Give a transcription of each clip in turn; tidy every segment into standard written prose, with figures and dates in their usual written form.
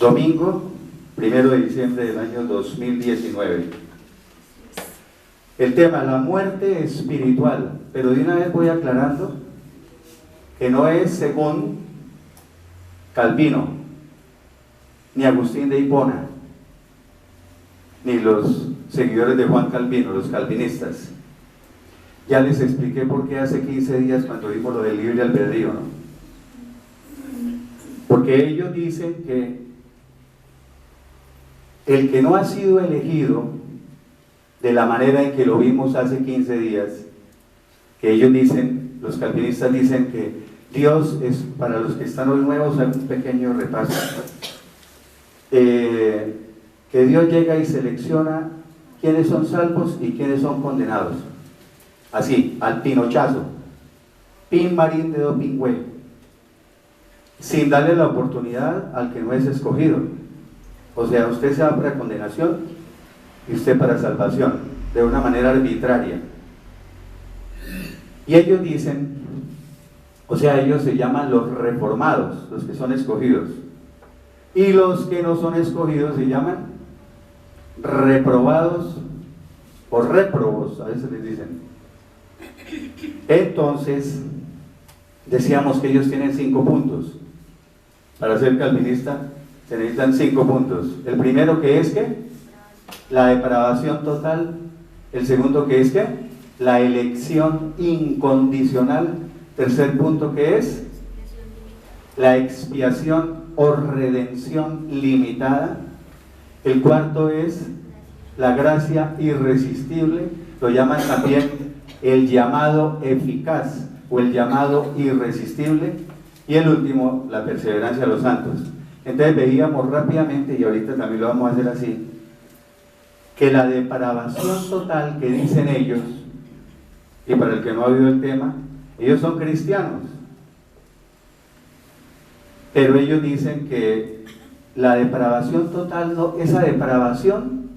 Domingo, 1 de diciembre del año 2019. El tema, la muerte espiritual. Pero de una vez voy aclarando que no es según Calvino, ni Agustín de Hipona, ni los seguidores de Juan Calvino, los calvinistas. Ya les expliqué por qué hace 15 días cuando vimos lo del libre albedrío, ¿no? Porque ellos dicen que el que no ha sido elegido de la manera en que lo vimos hace 15 días, que ellos dicen, los calvinistas dicen que Dios es, para los que están hoy nuevos, hay un pequeño repaso, que Dios llega y selecciona quiénes son salvos y quiénes son condenados, así, al pinochazo, pin marín de do pingüe, sin darle la oportunidad al que no es escogido. O sea, usted se va para condenación y usted para salvación, de una manera arbitraria. Y ellos dicen, o sea, ellos se llaman los reformados, los que son escogidos. Y los que no son escogidos se llaman reprobados o réprobos, a veces les dicen. Entonces, decíamos que ellos tienen 5 puntos. Para ser calvinista se necesitan 5 puntos. El primero, que es que la depravación total. El segundo, que es que la elección incondicional. Tercer punto, que es la expiación o redención limitada. El cuarto es la gracia irresistible, lo llaman también el llamado eficaz o el llamado irresistible. Y el último, la perseverancia de los santos. Entonces veíamos rápidamente, y ahorita también lo vamos a hacer así, que la depravación total que dicen ellos, y para el que no ha oído el tema, ellos son cristianos, pero ellos dicen que la depravación total, no, esa depravación,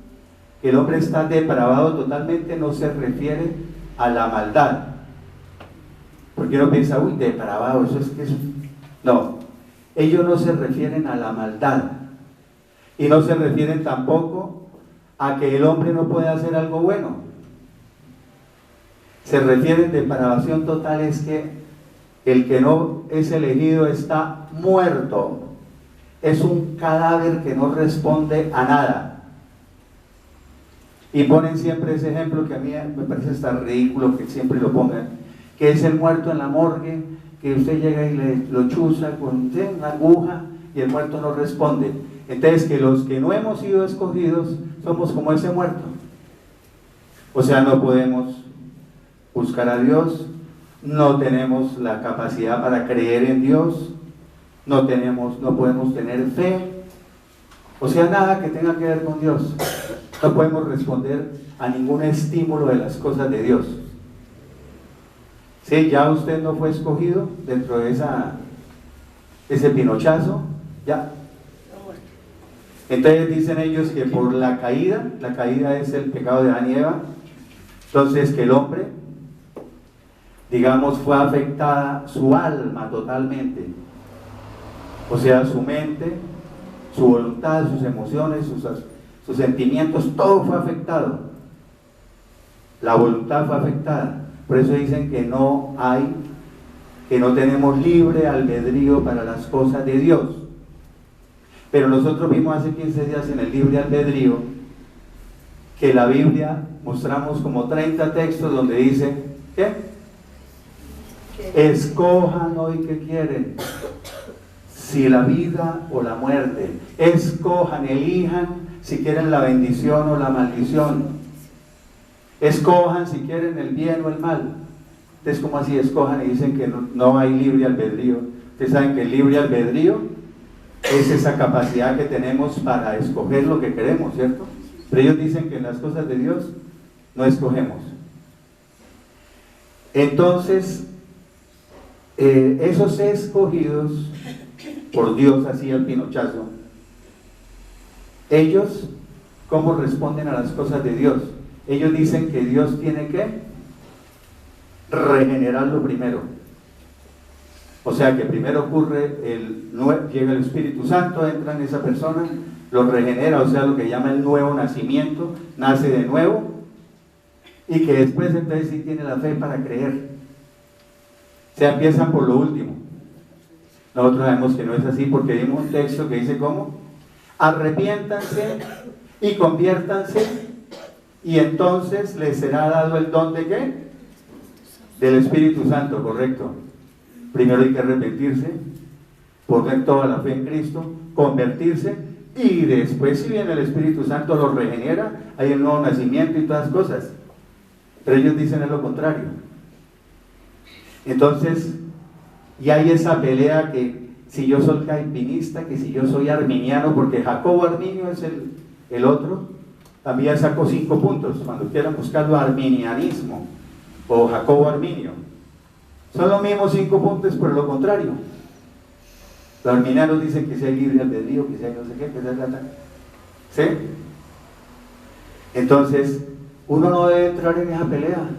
que el hombre está depravado totalmente, no se refiere a la maldad. Porque uno piensa, uy, depravado, eso es que es... No, ellos no se refieren a la maldad, y no se refieren tampoco a que el hombre no puede hacer algo bueno. Se refieren de depravación total, es que el que no es elegido está muerto, es un cadáver que no responde a nada. Y ponen siempre ese ejemplo que a mí me parece hasta ridículo que siempre lo pongan, que es el muerto en la morgue, que usted llega y lo chuza con una aguja y el muerto no responde. Entonces, que los que no hemos sido escogidos somos como ese muerto. O sea, no podemos buscar a Dios, no tenemos la capacidad para creer en Dios, no podemos tener fe, o sea, nada que tenga que ver con Dios. No podemos responder a ningún estímulo de las cosas de Dios. Sí, ya usted no fue escogido dentro de ese pinochazo, ya. Entonces dicen ellos que por la caída es el pecado de Adán y Eva, entonces que el hombre, digamos, fue afectada su alma totalmente, o sea, su mente, su voluntad, sus emociones, sus sentimientos, todo fue afectado. La voluntad fue afectada. Por eso dicen que no tenemos libre albedrío para las cosas de Dios. Pero nosotros vimos hace 15 días en el libre albedrío que la Biblia mostramos como 30 textos donde dice, ¿qué? Escojan hoy qué quieren, si la vida o la muerte. Escojan, elijan si quieren la bendición o la maldición. Escojan si quieren el bien o el mal. Entonces, ¿cómo así escojan? Y dicen que no hay libre albedrío. Ustedes saben que el libre albedrío es esa capacidad que tenemos para escoger lo que queremos, ¿cierto? Pero ellos dicen que en las cosas de Dios no escogemos. Entonces, esos escogidos por Dios, así al pinochazo, ellos, ¿cómo responden a las cosas de Dios? Ellos dicen que Dios tiene que regenerarlo primero. O sea que primero ocurre, llega el Espíritu Santo, entra en esa persona, lo regenera, o sea lo que llama el nuevo nacimiento, nace de nuevo, y que después entonces sí tiene la fe para creer. O sea, empiezan por lo último. Nosotros sabemos que no es así porque vimos un texto que dice ¿cómo? Arrepiéntanse y conviértanse y entonces les será dado el don de ¿qué? Del Espíritu Santo, correcto. Primero hay que arrepentirse, poner toda la fe en Cristo, convertirse y después si viene el Espíritu Santo lo regenera, hay un nuevo nacimiento y todas las cosas. Pero ellos dicen es lo contrario. Entonces, y hay esa pelea que si yo soy calvinista, que si yo soy arminiano, porque Jacobo Arminio es el otro, también sacó 5 puntos, cuando quieran buscarlo, arminianismo o Jacobo Arminio. Son los mismos 5 puntos, pero lo contrario. Los arminianos dicen que si hay libre albedrío, que si hay no sé qué, que se ¿sí? Entonces, uno no debe entrar en esa pelea.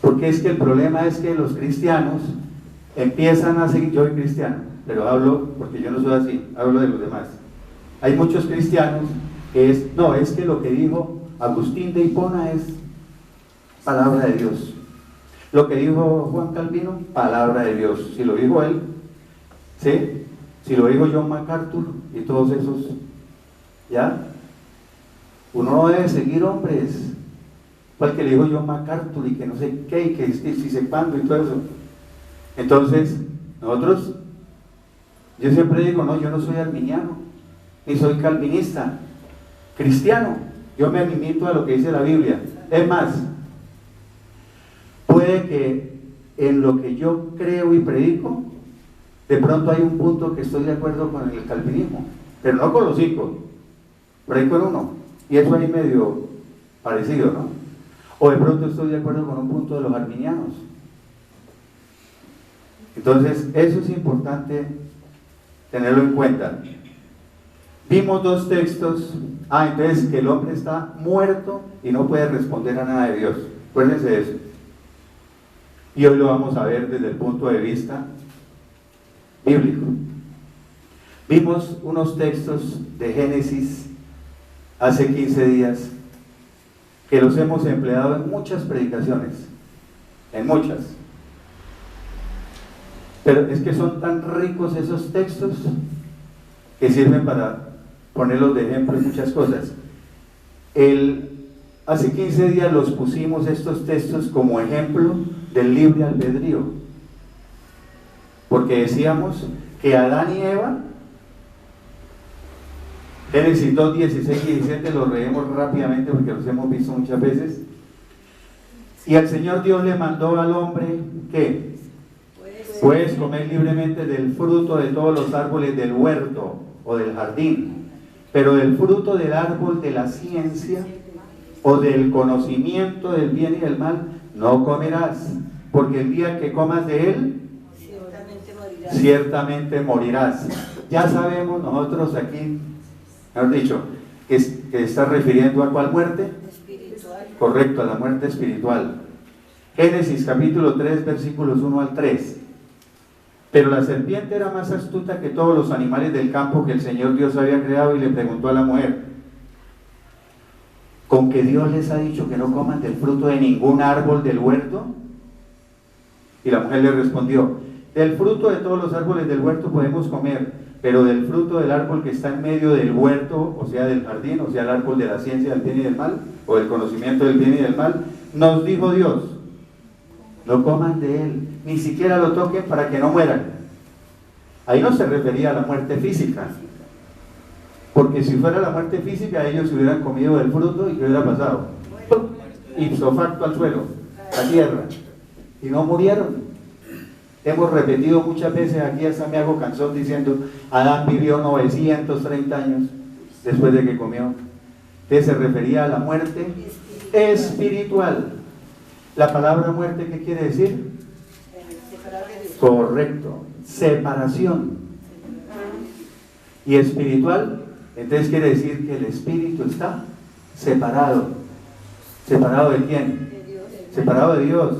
Porque es que el problema es que los cristianos empiezan a seguir, yo soy cristiano, pero hablo, porque yo no soy así, hablo de los demás. Hay muchos cristianos que es que lo que dijo Agustín de Hipona es palabra de Dios. Lo que dijo Juan Calvino, palabra de Dios. Si lo dijo él, ¿sí? Si lo dijo John MacArthur y todos esos, ¿ya? Uno no debe seguir hombres. Igual que le dijo John MacArthur y que no sé qué, y que si se cuándo y todo eso. Entonces, nosotros, yo siempre digo, no, yo no soy arminiano, ni soy calvinista, cristiano. Yo me limito a lo que dice la Biblia. Es más, puede que en lo que yo creo y predico, de pronto hay un punto que estoy de acuerdo con el calvinismo, pero no con los 5, pero hay con uno, y eso ahí medio parecido, ¿no? O de pronto estoy de acuerdo con un punto de los arminianos. Entonces, eso es importante tenerlo en cuenta. Vimos 2 textos. Entonces que el hombre está muerto y no puede responder a nada de Dios. Acuérdense de eso. Y hoy lo vamos a ver desde el punto de vista bíblico. Vimos unos textos de Génesis hace 15 días que los hemos empleado en muchas predicaciones, en muchas. Pero es que son tan ricos esos textos que sirven para ponerlos de ejemplo en muchas cosas. Hace 15 días los pusimos estos textos como ejemplo del libre albedrío, porque decíamos que Adán y Eva, Génesis 2, 16 y 17, los leemos rápidamente porque los hemos visto muchas veces. Y el Señor Dios le mandó al hombre, ¿qué? Puedes comer libremente del fruto de todos los árboles del huerto o del jardín, pero del fruto del árbol de la ciencia o del conocimiento del bien y del mal no comerás, porque el día que comas de él, ciertamente morirás. Ya sabemos nosotros aquí, mejor dicho, que está refiriendo a ¿cuál muerte? Espiritual. Correcto, a la muerte espiritual. Génesis capítulo 3, versículos 1 al 3. Pero la serpiente era más astuta que todos los animales del campo que el Señor Dios había creado y le preguntó a la mujer: ¿con que Dios les ha dicho que no coman del fruto de ningún árbol del huerto? Y la mujer le respondió: del fruto de todos los árboles del huerto podemos comer, pero del fruto del árbol que está en medio del huerto, o sea del jardín, o sea el árbol de la ciencia del bien y del mal, o del conocimiento del bien y del mal, nos dijo Dios: no coman de él, ni siquiera lo toquen para que no mueran. Ahí no se refería a la muerte física, porque si fuera la muerte física ellos se hubieran comido del fruto y ¿qué hubiera pasado? Ipso facto al suelo, a tierra, y no murieron. Hemos repetido muchas veces aquí, hasta me hago cansón diciendo: Adán vivió 930 años después de que comió. Entonces se refería a la muerte espiritual. La palabra muerte, ¿qué quiere decir? Correcto, separación. Y espiritual, entonces quiere decir que el espíritu está separado. ¿Separado de quién? Separado de Dios.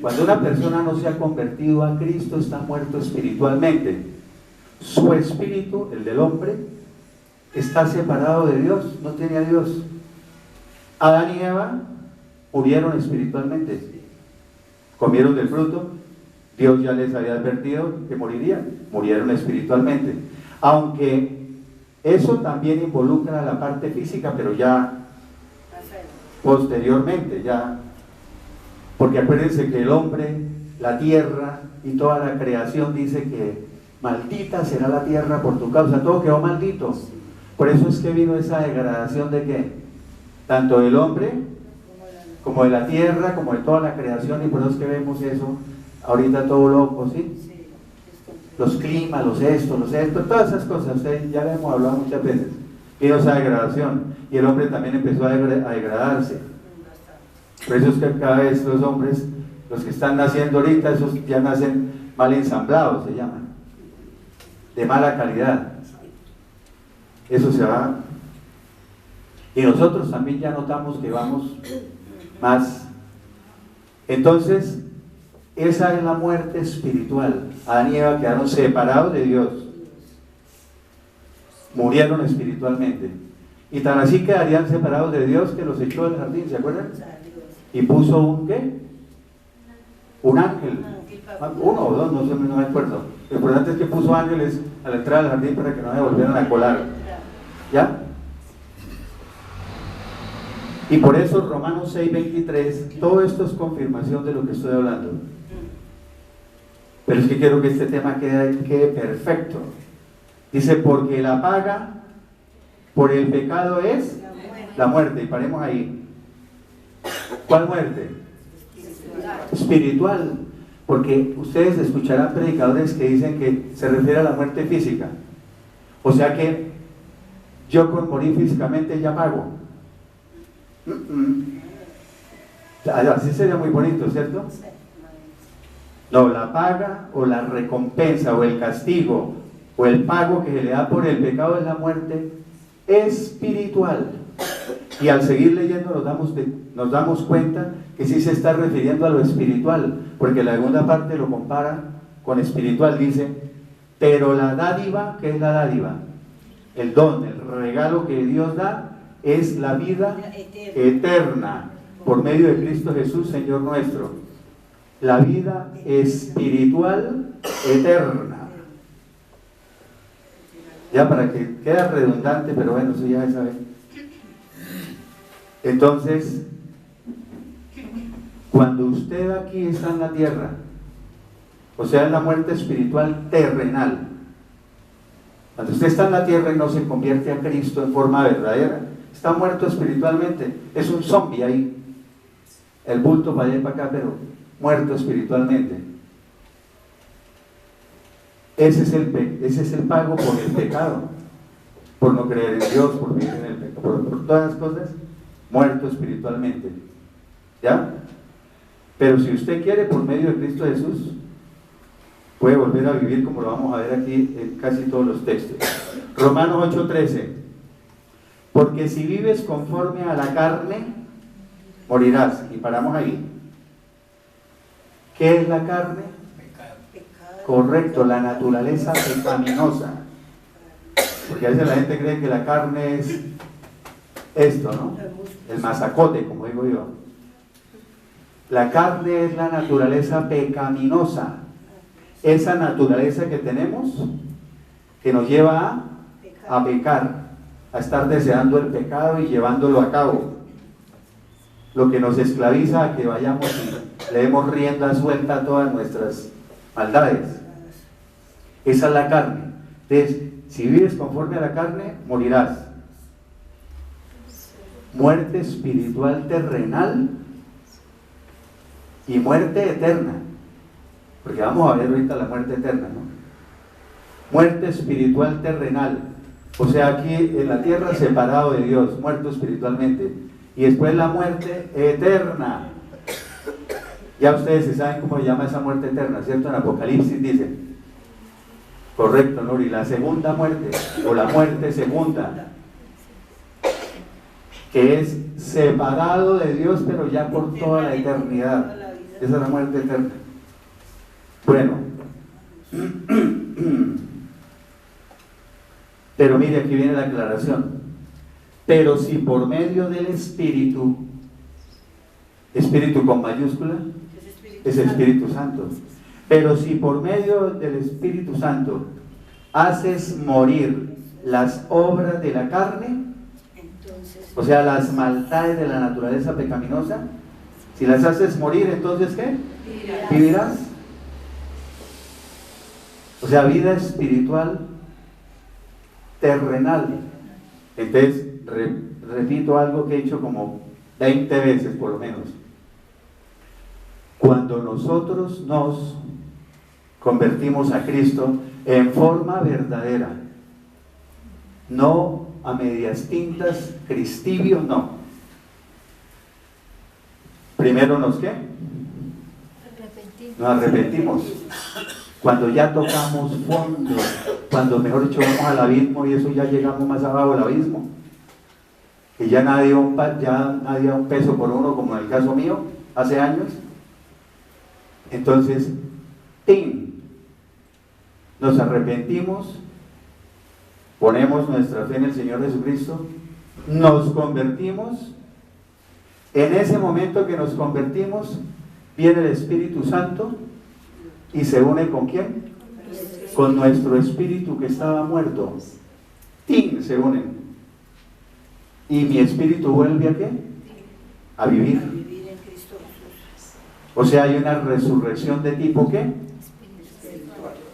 Cuando una persona no se ha convertido a Cristo, está muerto espiritualmente. Su espíritu, el del hombre, está separado de Dios, no tiene a Dios. Adán y Eva murieron espiritualmente. Comieron del fruto, Dios ya les había advertido que morirían, murieron espiritualmente. Aunque eso también involucra la parte física, pero ya posteriormente, ya. Porque acuérdense que el hombre, la tierra y toda la creación dice que maldita será la tierra por tu causa, todo quedó maldito. Por eso es que vino esa degradación de qué, tanto del hombre como de la tierra, como de toda la creación, y por eso es que vemos eso ahorita todo loco, ¿sí? Los climas, los esto, todas esas cosas, ustedes ya le hemos hablado muchas veces. Vino esa degradación y el hombre también empezó a degradarse. Por eso es que cada vez los hombres, los que están naciendo ahorita, esos ya nacen mal ensamblados, se llaman, de mala calidad. Eso se va. Y nosotros también ya notamos que vamos más. Entonces, esa es la muerte espiritual. Adán y Eva quedaron separados de Dios, murieron espiritualmente, y tan así quedarían separados de Dios que los echó del jardín, ¿se acuerdan? Y puso un ¿qué? Un ángel, uno o dos, no me acuerdo. Lo importante es que puso ángeles a la entrada del jardín para que no se volvieran a colar, ¿ya? Y por eso Romanos 6:23, todo esto es confirmación de lo que estoy hablando. Pero es que quiero que este tema quede perfecto. Dice, porque la paga por el pecado es la muerte. Y paremos ahí. ¿Cuál muerte? Espiritual. Porque ustedes escucharán predicadores que dicen que se refiere a la muerte física. O sea que yo con morir físicamente ya pago. Así sería muy bonito, ¿cierto? No, la paga o la recompensa o el castigo o el pago que se le da por el pecado es la muerte espiritual. Y al seguir leyendo nos damos cuenta que sí se está refiriendo a lo espiritual, porque la segunda parte lo compara con espiritual. Dice, pero la dádiva, ¿qué es la dádiva? El don, el regalo que Dios da es la vida eterna por medio de Cristo Jesús, Señor nuestro. La vida espiritual eterna. Ya para que quede redundante, pero bueno, eso ya se sabe. Entonces, cuando usted aquí está en la tierra, o sea, en la muerte espiritual terrenal, cuando usted está en la tierra y no se convierte a Cristo en forma verdadera, está muerto espiritualmente, es un zombie ahí, el bulto para allá y para acá, pero muerto espiritualmente. Ese es el pago por el pecado, por no creer en Dios, por vivir en el pecado, por todas las cosas, muerto espiritualmente, ¿ya? Pero si usted quiere, por medio de Cristo Jesús, puede volver a vivir, como lo vamos a ver aquí en casi todos los textos. Romanos 8:13, porque si vives conforme a la carne, morirás. Y paramos ahí. ¿Qué es la carne? Pecado. Correcto, la naturaleza pecaminosa. Porque a veces la gente cree que la carne es esto, ¿no? El mazacote, como digo yo. La carne es la naturaleza pecaminosa. Esa naturaleza que tenemos, que nos lleva a pecar, a estar deseando el pecado y llevándolo a cabo. Lo que nos esclaviza a que vayamos y le demos rienda suelta a todas nuestras maldades. Esa es la carne. Entonces, si vives conforme a la carne, morirás. Muerte espiritual terrenal y muerte eterna. Porque vamos a ver ahorita la muerte eterna, ¿no? Muerte espiritual terrenal. O sea, aquí en la tierra separado de Dios, muerto espiritualmente. Y después la muerte eterna. Ya ustedes se saben cómo se llama esa muerte eterna, ¿cierto? En Apocalipsis dice. Correcto, ¿no? Y la segunda muerte, o la muerte segunda, que es separado de Dios, pero ya por toda la eternidad. Esa es la muerte eterna. Bueno, pero mire, aquí viene la aclaración. Pero si por medio del Espíritu, Espíritu con mayúscula, es Espíritu Santo. Pero si por medio del Espíritu Santo haces morir las obras de la carne, o sea, las maldades de la naturaleza pecaminosa, si las haces morir, entonces ¿qué? Vivirás. O sea, vida espiritual terrenal. Entonces, repito algo que he hecho como 20 veces por lo menos. Cuando nosotros nos convertimos a Cristo en forma verdadera, no a medias tintas, cristibio, no. Primero nos ¿qué? Nos arrepentimos. Cuando ya tocamos fondo, cuando mejor dicho vamos al abismo y eso ya llegamos más abajo del abismo, que ya nadie da un peso por uno, como en el caso mío, hace años. Entonces, ¡ting!, nos arrepentimos, ponemos nuestra fe en el Señor Jesucristo, nos convertimos. En ese momento que nos convertimos, viene el Espíritu Santo y se une ¿con quién? Con nuestro espíritu que estaba muerto. ¡Ting!, se unen. Y mi espíritu vuelve ¿a qué? A vivir. O sea, hay una resurrección de tipo ¿qué?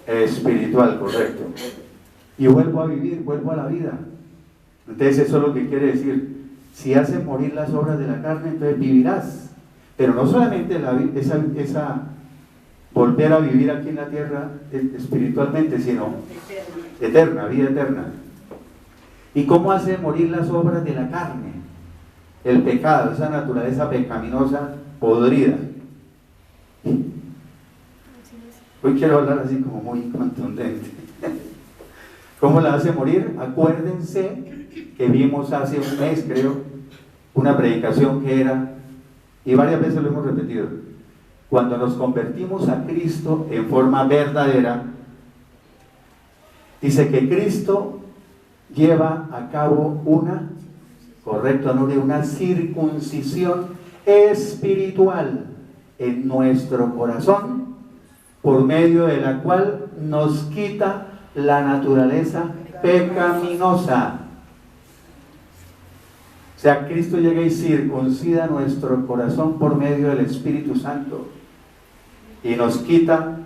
Espiritual, correcto. Y vuelvo a vivir, vuelvo a la vida. Entonces eso es lo que quiere decir. Si haces morir las obras de la carne, entonces vivirás. Pero no solamente esa volver a vivir aquí en la tierra espiritualmente, sino eterna, vida eterna. ¿Y cómo hace morir las obras de la carne? El pecado, esa naturaleza pecaminosa podrida. Hoy quiero hablar así como muy contundente. ¿Cómo la hace morir? Acuérdense que vimos hace un mes, creo, una predicación que era, y varias veces lo hemos repetido, cuando nos convertimos a Cristo en forma verdadera, dice que Cristo lleva a cabo una, correcto, Anuria, una circuncisión espiritual en nuestro corazón, por medio de la cual nos quita la naturaleza pecaminosa. O sea, Cristo llega y circuncida nuestro corazón por medio del Espíritu Santo y nos quita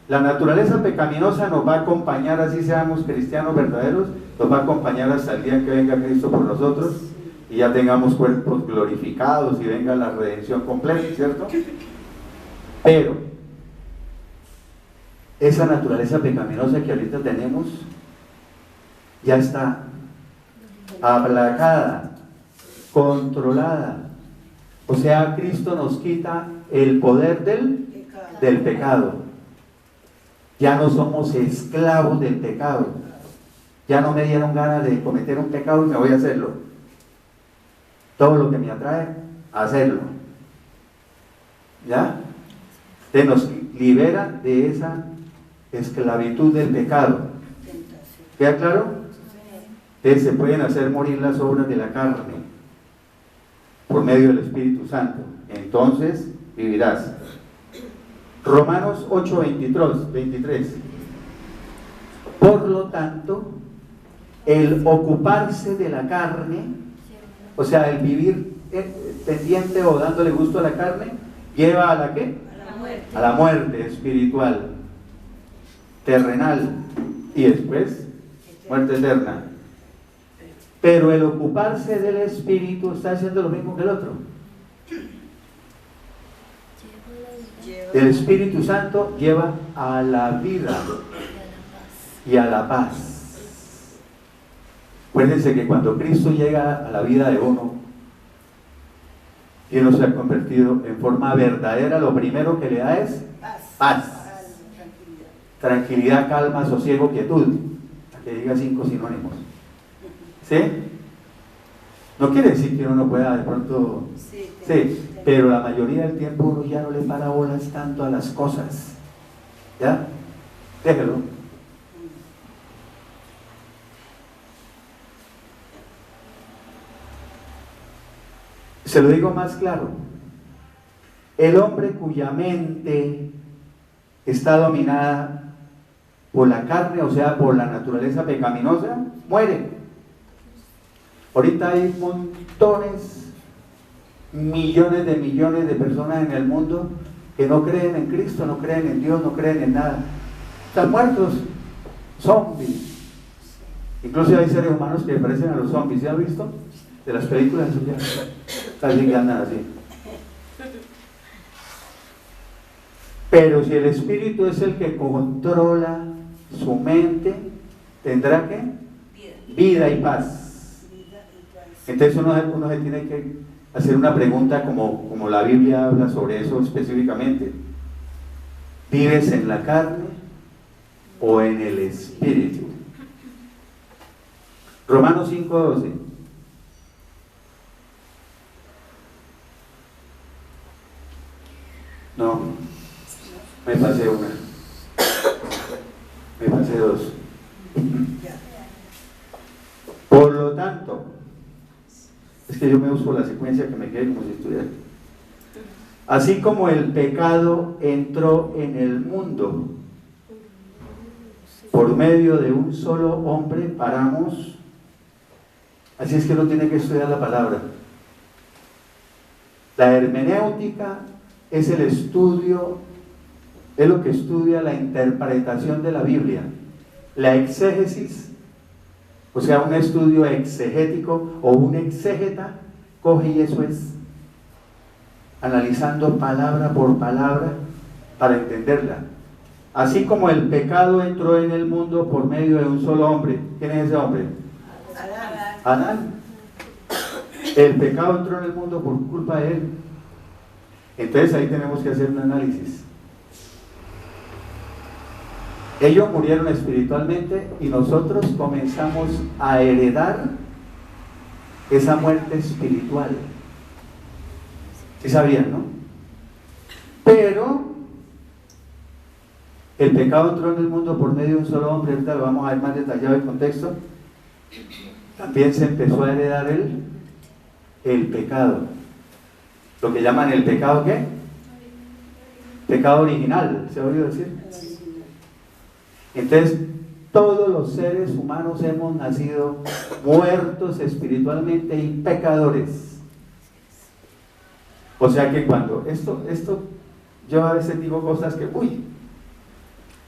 la naturaleza pecaminosa. Nos va a acompañar, así seamos cristianos verdaderos, nos va a acompañar hasta el día que venga Cristo por nosotros y ya tengamos cuerpos glorificados y venga la redención completa, ¿cierto? Pero esa naturaleza pecaminosa que ahorita tenemos ya está aplacada, controlada. O sea, Cristo nos quita el poder del pecado. Ya no somos esclavos del pecado. Ya no me dieron ganas de cometer un pecado y me voy a hacerlo. Todo lo que me atrae, hacerlo. ¿Ya? Te nos libera de esa esclavitud del pecado. ¿Queda claro? Entonces se pueden hacer morir las obras de la carne por medio del Espíritu Santo. Entonces vivirás. Romanos 8:23. Por lo tanto, el ocuparse de la carne, o sea, el vivir pendiente o dándole gusto a la carne, lleva a la ¿qué? A la muerte espiritual, terrenal, y después muerte eterna. Pero el ocuparse del Espíritu está haciendo lo mismo que el otro. El Espíritu Santo lleva a la vida y a la paz. Acuérdense que cuando Cristo llega a la vida de uno y uno se ha convertido en forma verdadera, lo primero que le da es paz. Tranquilidad, calma, sosiego, quietud. Que diga 5 sinónimos. ¿Sí? No quiere decir que uno no pueda de pronto... Sí, Pero la mayoría del tiempo uno ya no le para bolas tanto a las cosas. ¿Ya? Déjelo. Se lo digo más claro. El hombre cuya mente está dominada por la carne, o sea, por la naturaleza pecaminosa, muere. Ahorita hay montones, millones de personas en el mundo que no creen en Cristo, no creen en Dios, no creen en nada. Están muertos, zombies. Incluso hay seres humanos que parecen a los zombies, ¿ya han visto? De las películas, casi que andan así. Pero si el Espíritu es el que controla su mente, tendrá ¿qué? Vida y paz. Entonces uno se tiene que hacer una pregunta como la Biblia habla sobre eso específicamente. ¿Vives en la carne o en el Espíritu? Romanos 5:12. No, me pasé una. Me pasé dos. Por lo tanto, es que yo me uso la secuencia que me quede como si estuviera. Así como el pecado entró en el mundo por medio de un solo hombre, paramos. Así es que uno tiene que estudiar la palabra. La hermenéutica es el estudio, es lo que estudia la interpretación de la Biblia. La exégesis, o sea, un estudio exegético o un exégeta, coge y eso es analizando palabra por palabra para entenderla. Así como el pecado entró en el mundo por medio de un solo hombre. ¿Quién es ese hombre? Adán. El pecado entró en el mundo por culpa de él. Entonces ahí tenemos que hacer un análisis. Ellos murieron espiritualmente y nosotros comenzamos a heredar esa muerte espiritual. ¿Sí sabían, no? Pero el pecado entró en el mundo por medio de un solo hombre. Ahorita lo vamos a ver más detallado el contexto. También se empezó a heredar el pecado. Lo que llaman el pecado, ¿qué? Pecado original, ¿se ha oído decir? Entonces, todos los seres humanos hemos nacido muertos espiritualmente y pecadores. O sea que cuando esto, yo a veces digo cosas que,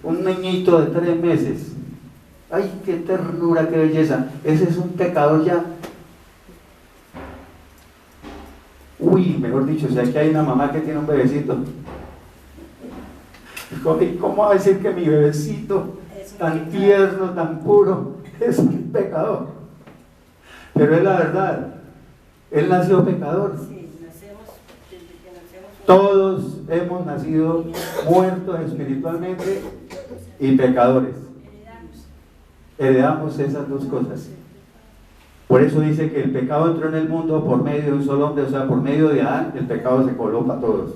un niñito de 3 meses, ay, qué ternura, qué belleza, ese es un pecador ya. Mejor dicho, si aquí hay una mamá que tiene un bebecito, ¿cómo va a decir que mi bebecito tan tierno, tan puro, es un pecador? Pero es la verdad, él nació pecador. Todos hemos nacido muertos espiritualmente y pecadores. Heredamos esas dos cosas. Por eso dice que el pecado entró en el mundo por medio de un solo hombre, o sea, por medio de Adán, el pecado se coló para todos.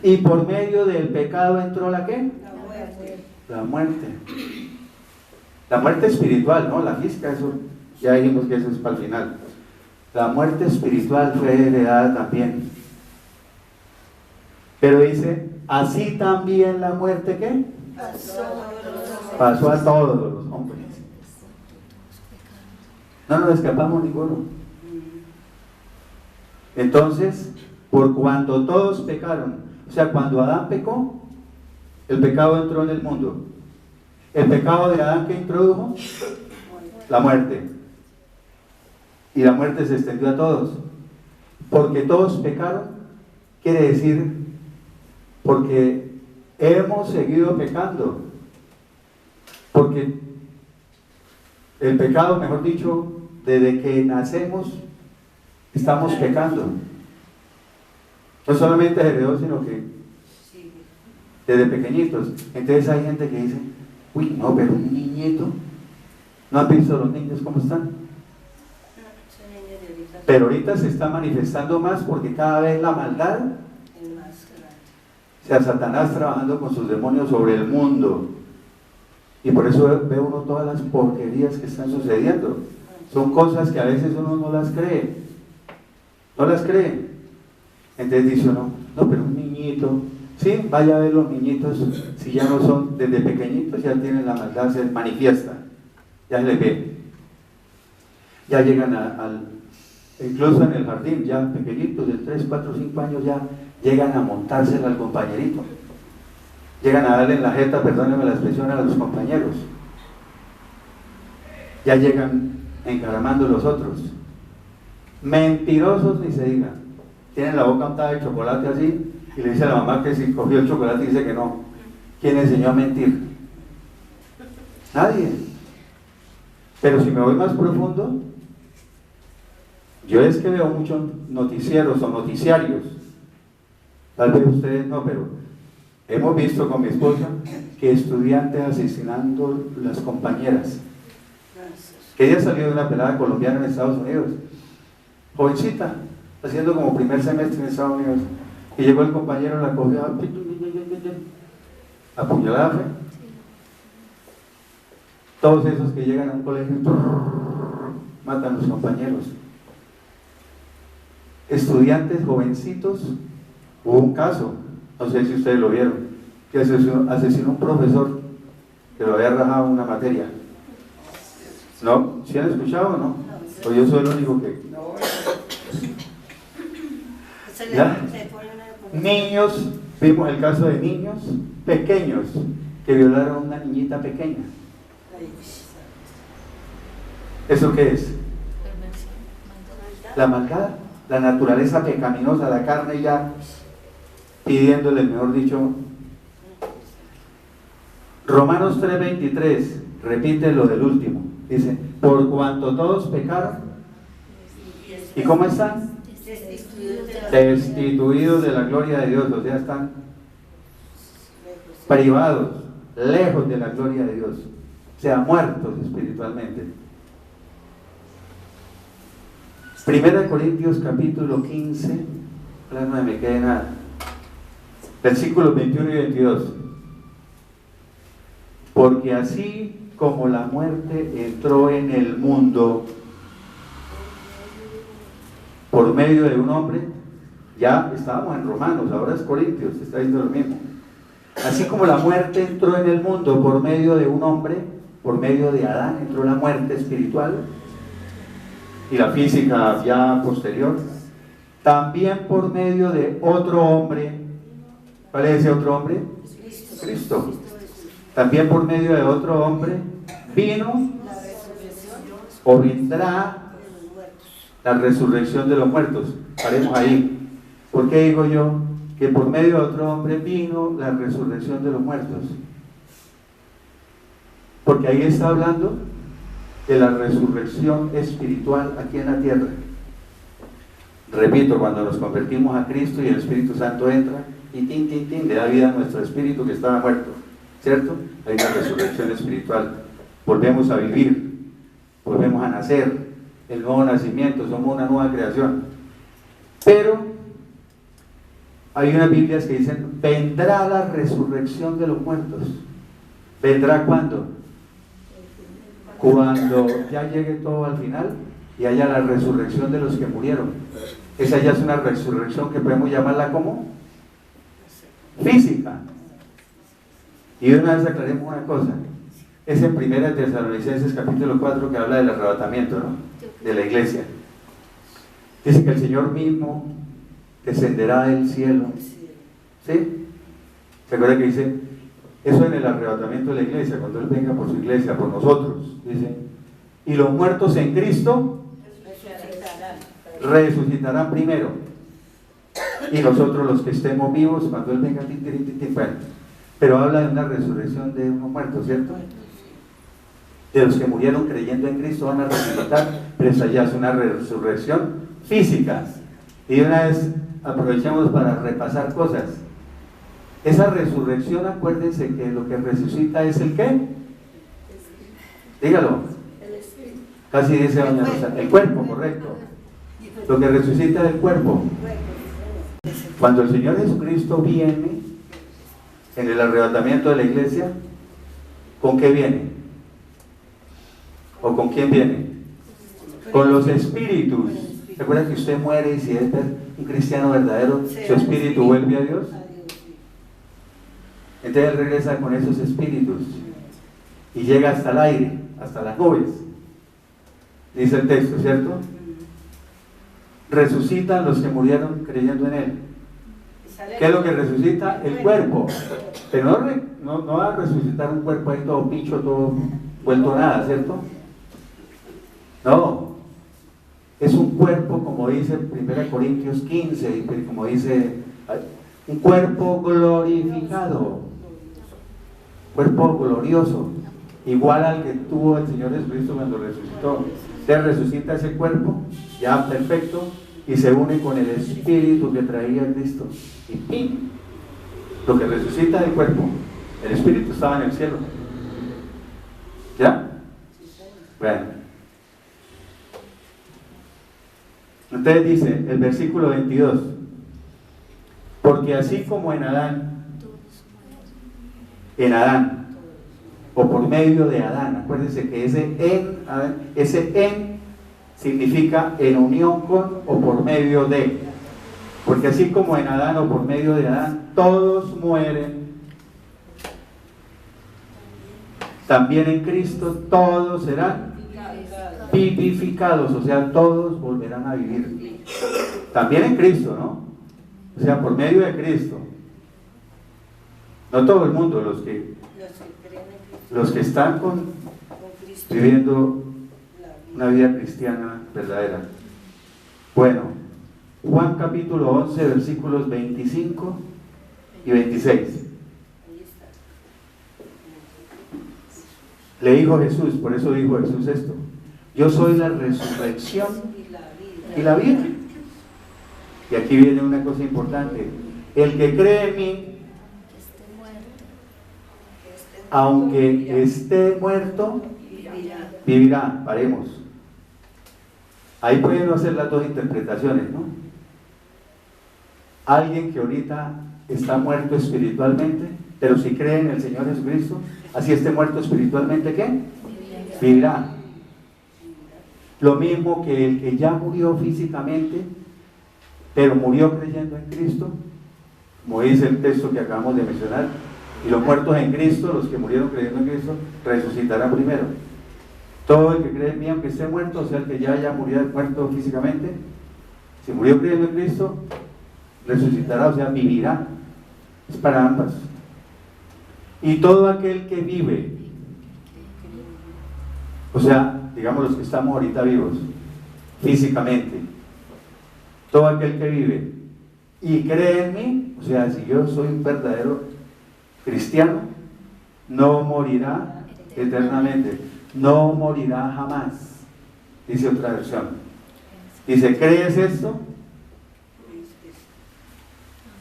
Y por medio del pecado entró ¿la qué? La muerte. La muerte. La muerte espiritual, ¿no? La física, eso, ya dijimos que eso es para el final. La muerte espiritual fue heredada también. Pero dice, así también la muerte, ¿qué? Pasó a todos los hombres. No nos escapamos ninguno. Entonces, por cuanto todos pecaron, o sea, cuando Adán pecó, el pecado entró en el mundo. El pecado de Adán, ¿qué introdujo? La muerte. Y la muerte se extendió a todos. Porque todos pecaron, quiere decir, porque hemos seguido pecando. Porque el pecado, mejor dicho, desde que nacemos, estamos pecando. No solamente heredó, sino que desde pequeñitos. Entonces hay gente que dice, no, pero un niñito, ¿no han visto los niños cómo están? Pero ahorita se está manifestando más porque cada vez la maldad, o sea, Satanás trabajando con sus demonios sobre el mundo. Y por eso ve uno todas las porquerías que están sucediendo. Son cosas que a veces uno no las cree. No las cree. Entonces dice uno, no, pero un niñito, sí, vaya a ver los niñitos, si ya no son, desde pequeñitos ya tienen la maldad, se manifiesta, ya se les ve. Ya llegan incluso en el jardín, ya pequeñitos, de 3, 4, 5 años, ya llegan a montársela al compañerito. Llegan a darle en la jeta, perdónenme la expresión, a los compañeros. Ya llegan encaramando los otros. Mentirosos ni se diga. Tienen la boca untada de chocolate así, y le dice a la mamá que si cogió el chocolate y dice que no. ¿Quién enseñó a mentir? Nadie. Pero si me voy más profundo, yo es que veo muchos noticieros o noticiarios. Tal vez ustedes no, pero hemos visto con mi esposa que estudiantes asesinando las compañeras. Que ella salió de una pelada colombiana en Estados Unidos, jovencita, haciendo como primer semestre en Estados Unidos, y llegó el compañero, la cogió, apuñalada fue. Todos esos que llegan a un colegio matan a los compañeros. Estudiantes jovencitos, hubo un caso, no sé si ustedes lo vieron, que asesinó a un profesor que lo había rajado en una materia. ¿No? ¿Sí han escuchado o no? ¿O yo soy el único que...? ¿Ya? Niños, vimos el caso de niños pequeños que violaron a una niñita pequeña. ¿Eso qué es? La maldad, la naturaleza pecaminosa, la carne ya pidiéndole, mejor dicho. Romanos 3:23 repite lo del último. Dice, por cuanto todos pecaron, ¿y cómo están? Destituidos de la gloria de Dios, o sea, están privados, lejos de la gloria de Dios, o sea, muertos espiritualmente. Primera de Corintios capítulo 15, ojalá no me quede nada, versículos 21 y 22. Porque así como la muerte entró en el mundo por medio de un hombre, ya estábamos en Romanos, ahora es Corintios, está diciendo lo mismo. Así como la muerte entró en el mundo por medio de un hombre, por medio de Adán entró la muerte espiritual y la física ya posterior, también por medio de otro hombre. ¿Cuál es ese otro hombre? Cristo. También por medio de otro hombre vino o vendrá la resurrección de los muertos. Paremos ahí. ¿Por qué digo yo que por medio de otro hombre vino la resurrección de los muertos? Porque ahí está hablando de la resurrección espiritual aquí en la tierra. Repito, cuando nos convertimos a Cristo y el Espíritu Santo entra y le da vida a nuestro espíritu que estaba muerto, ¿cierto? Hay una resurrección espiritual. Volvemos a vivir, volvemos a nacer, el nuevo nacimiento, somos una nueva creación. Pero hay unas Biblias que dicen, vendrá la resurrección de los muertos. ¿Vendrá cuándo? Cuando ya llegue todo al final y haya la resurrección de los que murieron. Esa ya es una resurrección que podemos llamarla como física. Y de una vez aclaremos una cosa. Es en 1 Tesalonicenses capítulo 4 que habla del arrebatamiento, ¿no? De la iglesia. Dice que el Señor mismo descenderá del cielo. ¿Sí? ¿Se acuerda que dice? Eso en el arrebatamiento de la iglesia, cuando Él venga por su iglesia, por nosotros. Dice, y los muertos en Cristo resucitarán primero. Y nosotros los que estemos vivos, cuando Él venga, bueno. Pero habla de una resurrección de unos muertos, ¿cierto? De los que murieron creyendo en Cristo van a resucitar, pero esa ya es una resurrección física. Y una vez aprovechamos para repasar cosas. Esa resurrección, acuérdense que lo que resucita es el ¿qué? Dígalo. Casi dice doña Rosa, el cuerpo, correcto. Lo que resucita del cuerpo. Cuando el Señor Jesucristo viene en el arrebatamiento de la iglesia, ¿con qué viene? ¿O con quién viene? Con los espíritus. ¿Recuerda que usted muere y si es un cristiano verdadero, su espíritu vuelve a Dios? Entonces Él regresa con esos espíritus y llega hasta el aire, hasta las nubes. Dice el texto, ¿cierto? Resucitan los que murieron creyendo en Él. ¿Qué es lo que resucita? El cuerpo. Pero no va a resucitar un cuerpo ahí todo picho, todo vuelto nada, ¿cierto? No. Es un cuerpo, como dice 1 Corintios 15, como dice, un cuerpo glorificado. Cuerpo glorioso. Igual al que tuvo el Señor Jesucristo cuando resucitó. Se resucita ese cuerpo, ya perfecto, y se une con el espíritu que traía Cristo. Y ¡pim! Lo que resucita del cuerpo, el espíritu estaba en el cielo. ¿Ya? Bueno. Entonces dice el versículo 22, porque así como en Adán, o por medio de Adán, acuérdense que ese en significa en unión con o por medio de, porque así como en Adán o por medio de Adán todos mueren, también en Cristo todos serán vivificados, o sea, todos volverán a vivir. También en Cristo, ¿no? O sea, por medio de Cristo. No todo el mundo, los que están viviendo una vida cristiana verdadera. Bueno, Juan capítulo 11, versículos 25 y 26. Le dijo Jesús, por eso dijo Jesús esto: yo soy la resurrección y la vida. Y aquí viene una cosa importante: el que cree en mí, aunque esté muerto, vivirá. Paremos. Ahí pueden hacer las dos interpretaciones, ¿no? Alguien que ahorita está muerto espiritualmente, pero si cree en el Señor Jesucristo, así esté muerto espiritualmente, ¿qué? Vivirá. Lo mismo que el que ya murió físicamente, pero murió creyendo en Cristo, como dice el texto que acabamos de mencionar, y los muertos en Cristo, los que murieron creyendo en Cristo, resucitarán primero. Todo el que cree en mí, aunque esté muerto, o sea, el que ya haya muerto físicamente, si murió creyendo en Cristo, resucitará, o sea, vivirá. Es para ambas. Y todo aquel que vive, o sea, digamos los que estamos ahorita vivos, físicamente, todo aquel que vive y cree en mí, o sea, si yo soy un verdadero cristiano, no morirá eternamente, no morirá jamás, dice otra versión. Dice, ¿crees esto?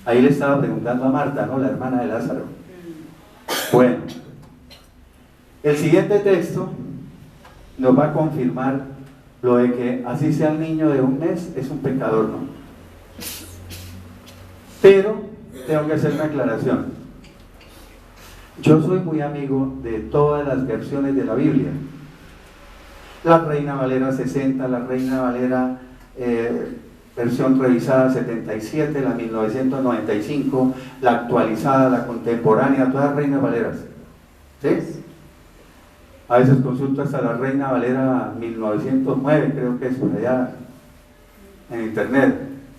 Ahí le estaba preguntando a Marta, ¿no? La hermana de Lázaro. Bueno, el siguiente texto nos va a confirmar lo de que así sea el niño de un mes, es un pecador, ¿no? Pero tengo que hacer una aclaración. Yo soy muy amigo de todas las versiones de la Biblia. La Reina Valera 60, la Reina Valera versión revisada 77, la 1995, la actualizada, la contemporánea, todas las Reinas Valeras. ¿Sí? A veces consulto hasta la Reina Valera 1909, creo que es por allá en internet,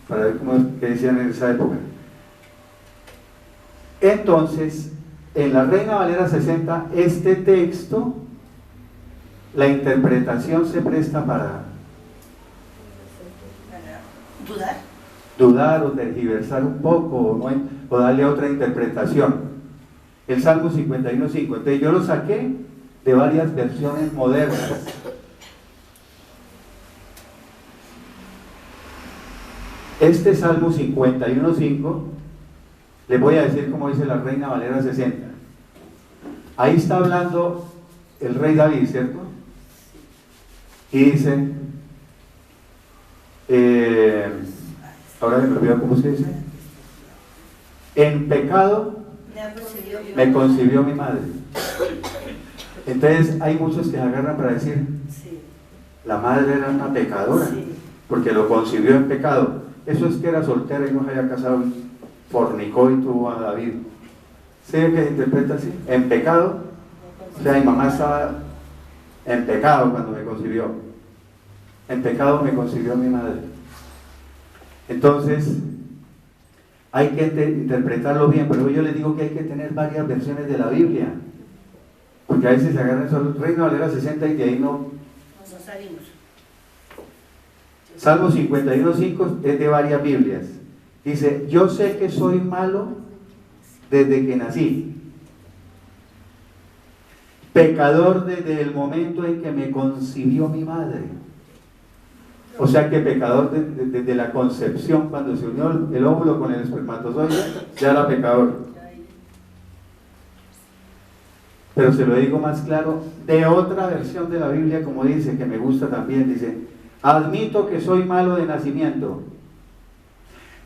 para ver qué decían en esa época. Entonces, en la Reina Valera 60, este texto, la interpretación se presta para dudar o tergiversar un poco, o darle otra interpretación. El Salmo 51:5, entonces yo lo saqué de varias versiones modernas. Este Salmo 51:5, les voy a decir cómo dice la Reina Valera 60. Ahí está hablando el rey David, ¿cierto? Y dice, eh, ahora me olvidó cómo se dice, en pecado me concibió mi madre. Entonces hay muchos que se agarran para decir, la madre era una pecadora, porque lo concibió en pecado. Eso es que era soltera y no se había casado, fornicó y tuvo a David. ¿Sí que se interpreta así? En pecado. O sea, mi mamá estaba en pecado cuando me concibió. En pecado me concibió mi madre. Entonces, hay que interpretarlo bien, pero yo les digo que hay que tener varias versiones de la Biblia. Porque a veces se agarran solo Reina Valera 60 y de ahí no salimos. Salmo 51:5 es de varias Biblias. Dice, yo sé que soy malo desde que nací. Pecador desde el momento en que me concibió mi madre. O sea que pecador desde la concepción, cuando se unió el óvulo con el espermatozoide, ya era pecador. Pero se lo digo más claro, de otra versión de la Biblia, como dice, que me gusta también, dice, admito que soy malo de nacimiento,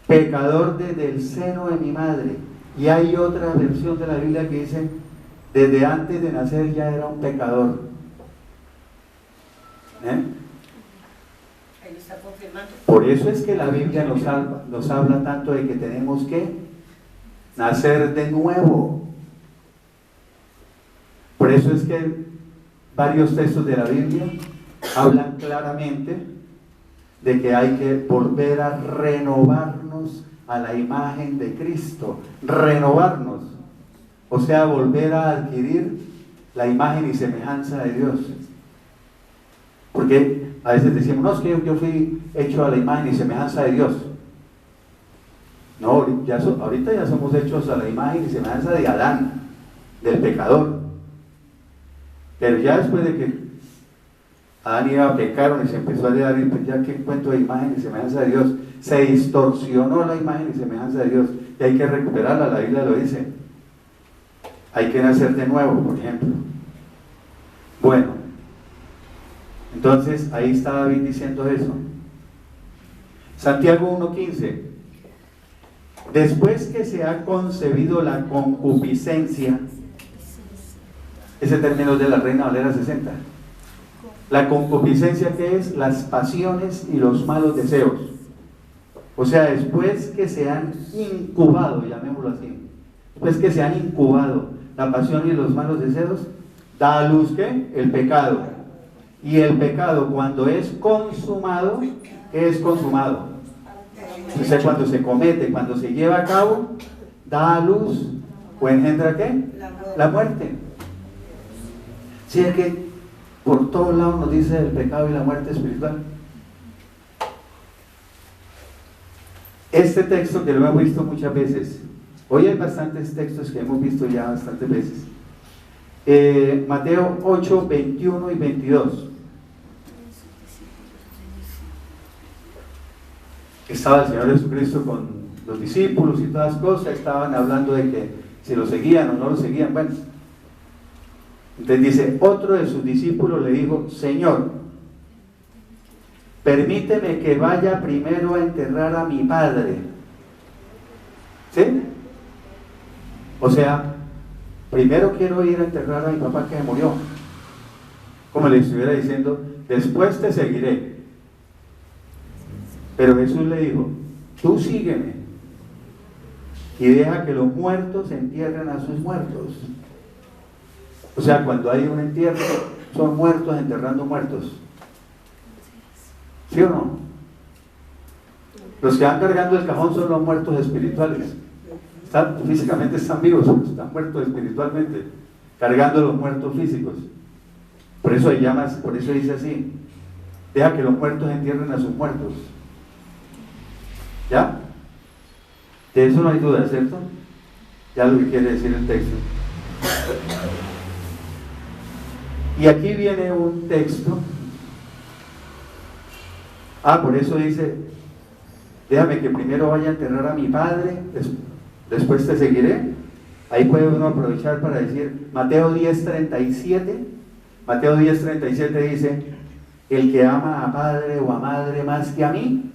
pecador desde el seno de mi madre. Y hay otra versión de la Biblia que dice, desde antes de nacer ya era un pecador. Por eso es que la Biblia nos habla tanto de que tenemos que nacer de nuevo. Por eso es que varios textos de la Biblia hablan claramente de que hay que volver a renovarnos a la imagen de Cristo. Renovarnos, o sea, volver a adquirir la imagen y semejanza de Dios. Porque a veces decimos, no, es que yo fui hecho a la imagen y semejanza de Dios. No, ahorita ya somos hechos a la imagen y semejanza de Adán, del pecador. Pero ya después de que Adán iba a pecar y se empezó a dar, pues ya que encuentro de imagen y semejanza de Dios, se distorsionó la imagen y semejanza de Dios, y hay que recuperarla. La Biblia lo dice, hay que nacer de nuevo, por ejemplo. Bueno, entonces ahí está David diciendo eso. Santiago 1:15, después que se ha concebido la concupiscencia, ese término es de la Reina Valera 60. La concupiscencia, ¿qué es? Las pasiones y los malos deseos. O sea, después que se han incubado, llamémoslo así, después que se han incubado la pasión y los malos deseos, da a luz, ¿qué? El pecado. Y el pecado, cuando es consumado, ¿qué es consumado? O sea, cuando se comete, cuando se lleva a cabo, da a luz o engendra, ¿qué? La muerte. Si es que por todos lados nos dice el pecado y la muerte espiritual. Este texto que lo hemos visto muchas veces, hoy hay bastantes textos que hemos visto ya bastantes veces. Mateo 8, 21 y 22. Estaba el Señor Jesucristo con los discípulos y todas las cosas, estaban hablando de que si lo seguían o no lo seguían. Bueno, entonces dice, otro de sus discípulos le dijo, Señor, permíteme que vaya primero a enterrar a mi padre. ¿Sí? O sea, primero quiero ir a enterrar a mi papá que murió. Como le estuviera diciendo, después te seguiré. Pero Jesús le dijo, tú sígueme y deja que los muertos entierren a sus muertos. O sea, cuando hay un entierro, son muertos enterrando muertos. ¿Sí o no? Los que van cargando el cajón son los muertos espirituales. Físicamente están vivos, pero están muertos espiritualmente, cargando los muertos físicos. Por eso dice así, deja que los muertos entierren a sus muertos. ¿Ya? De eso no hay duda, ¿cierto? Ya lo que quiere decir el texto. Y aquí viene un texto. Por eso dice, déjame que primero vaya a enterrar a mi padre, después te seguiré. Ahí puede uno aprovechar para decir Mateo 10:37. Mateo 10:37 dice, el que ama a padre o a madre más que a mí,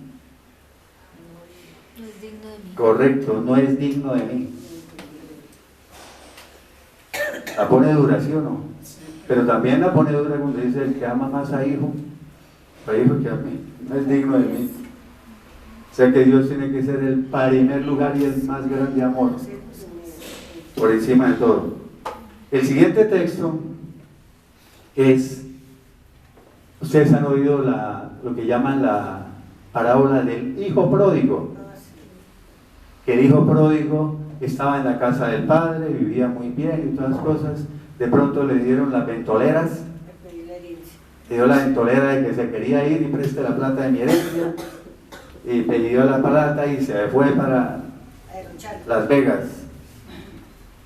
No es digno de mí. correcto, no es digno de mí. La pone dura, ¿sí o no? Pero también la pone dura cuando dice el que ama más a hijo que a mí, no es digno de mí. O sea que Dios tiene que ser el primer lugar y el más grande amor, por encima de todo. El siguiente texto es, ustedes han oído lo que llaman la parábola del hijo pródigo. Que el hijo pródigo estaba en la casa del padre, vivía muy bien y todas las cosas. De pronto le dieron las ventoleras, le dio la ventolera de que se quería ir y preste la plata de mi herencia, y pidió la plata y se fue para Las Vegas.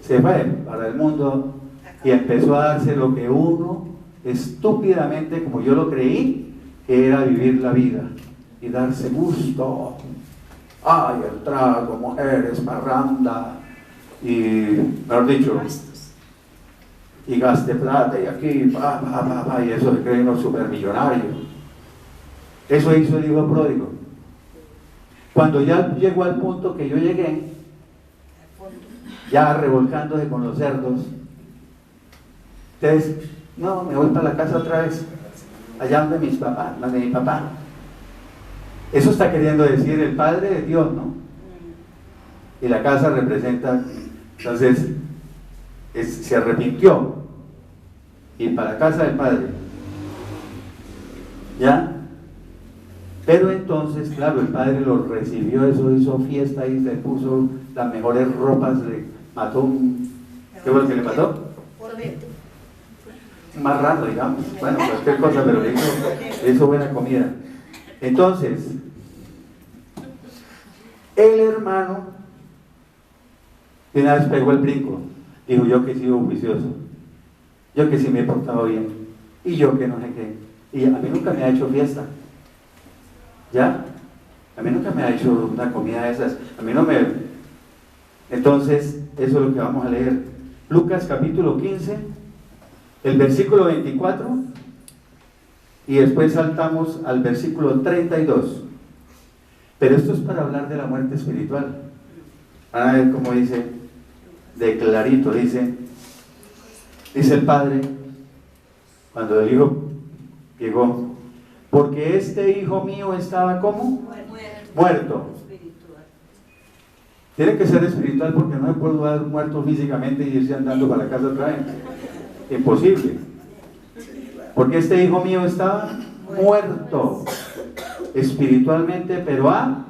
Se fue para el mundo y empezó a darse lo que uno estúpidamente, como yo lo creí, que era vivir la vida y darse gusto. Ay, el trago, mujeres, parranda y, mejor dicho, y gaste plata y aquí, y eso se creen los supermillonarios. Eso hizo el hijo pródigo. Cuando ya llegó al punto que yo llegué, ya revolcándose con los cerdos, entonces, no, me voy para la casa otra vez, allá donde mis papás, donde mi papá. Eso está queriendo decir el Padre de Dios, ¿no? Y la casa representa, entonces, se arrepintió y para la casa del Padre. ¿Ya? Pero entonces, claro, el Padre lo recibió, eso hizo fiesta y se puso las mejores ropas, le mató ¿qué fue lo que le mató? Un marrano, digamos, bueno, cualquier cosa, pero le hizo buena comida. Entonces, el hermano de una vez pegó el brinco, dijo: yo que he sido juicioso, yo que sí me he portado bien, y yo que no sé qué, y a mí nunca me ha hecho fiesta, ¿ya? A mí nunca me ha hecho una comida de esas, a mí no me... Entonces, eso es lo que vamos a leer. Lucas capítulo 15, el versículo 24, y después saltamos al versículo 32. Pero esto es para hablar de la muerte espiritual. Van a ver cómo dice, de clarito, dice el Padre, cuando el Hijo llegó: porque este hijo mío estaba ¿cómo? Muerto. Tiene que ser espiritual, porque no me puedo dar muerto físicamente y irse andando para la casa otra vez. Imposible. Porque este hijo mío estaba muerto espiritualmente, pero ha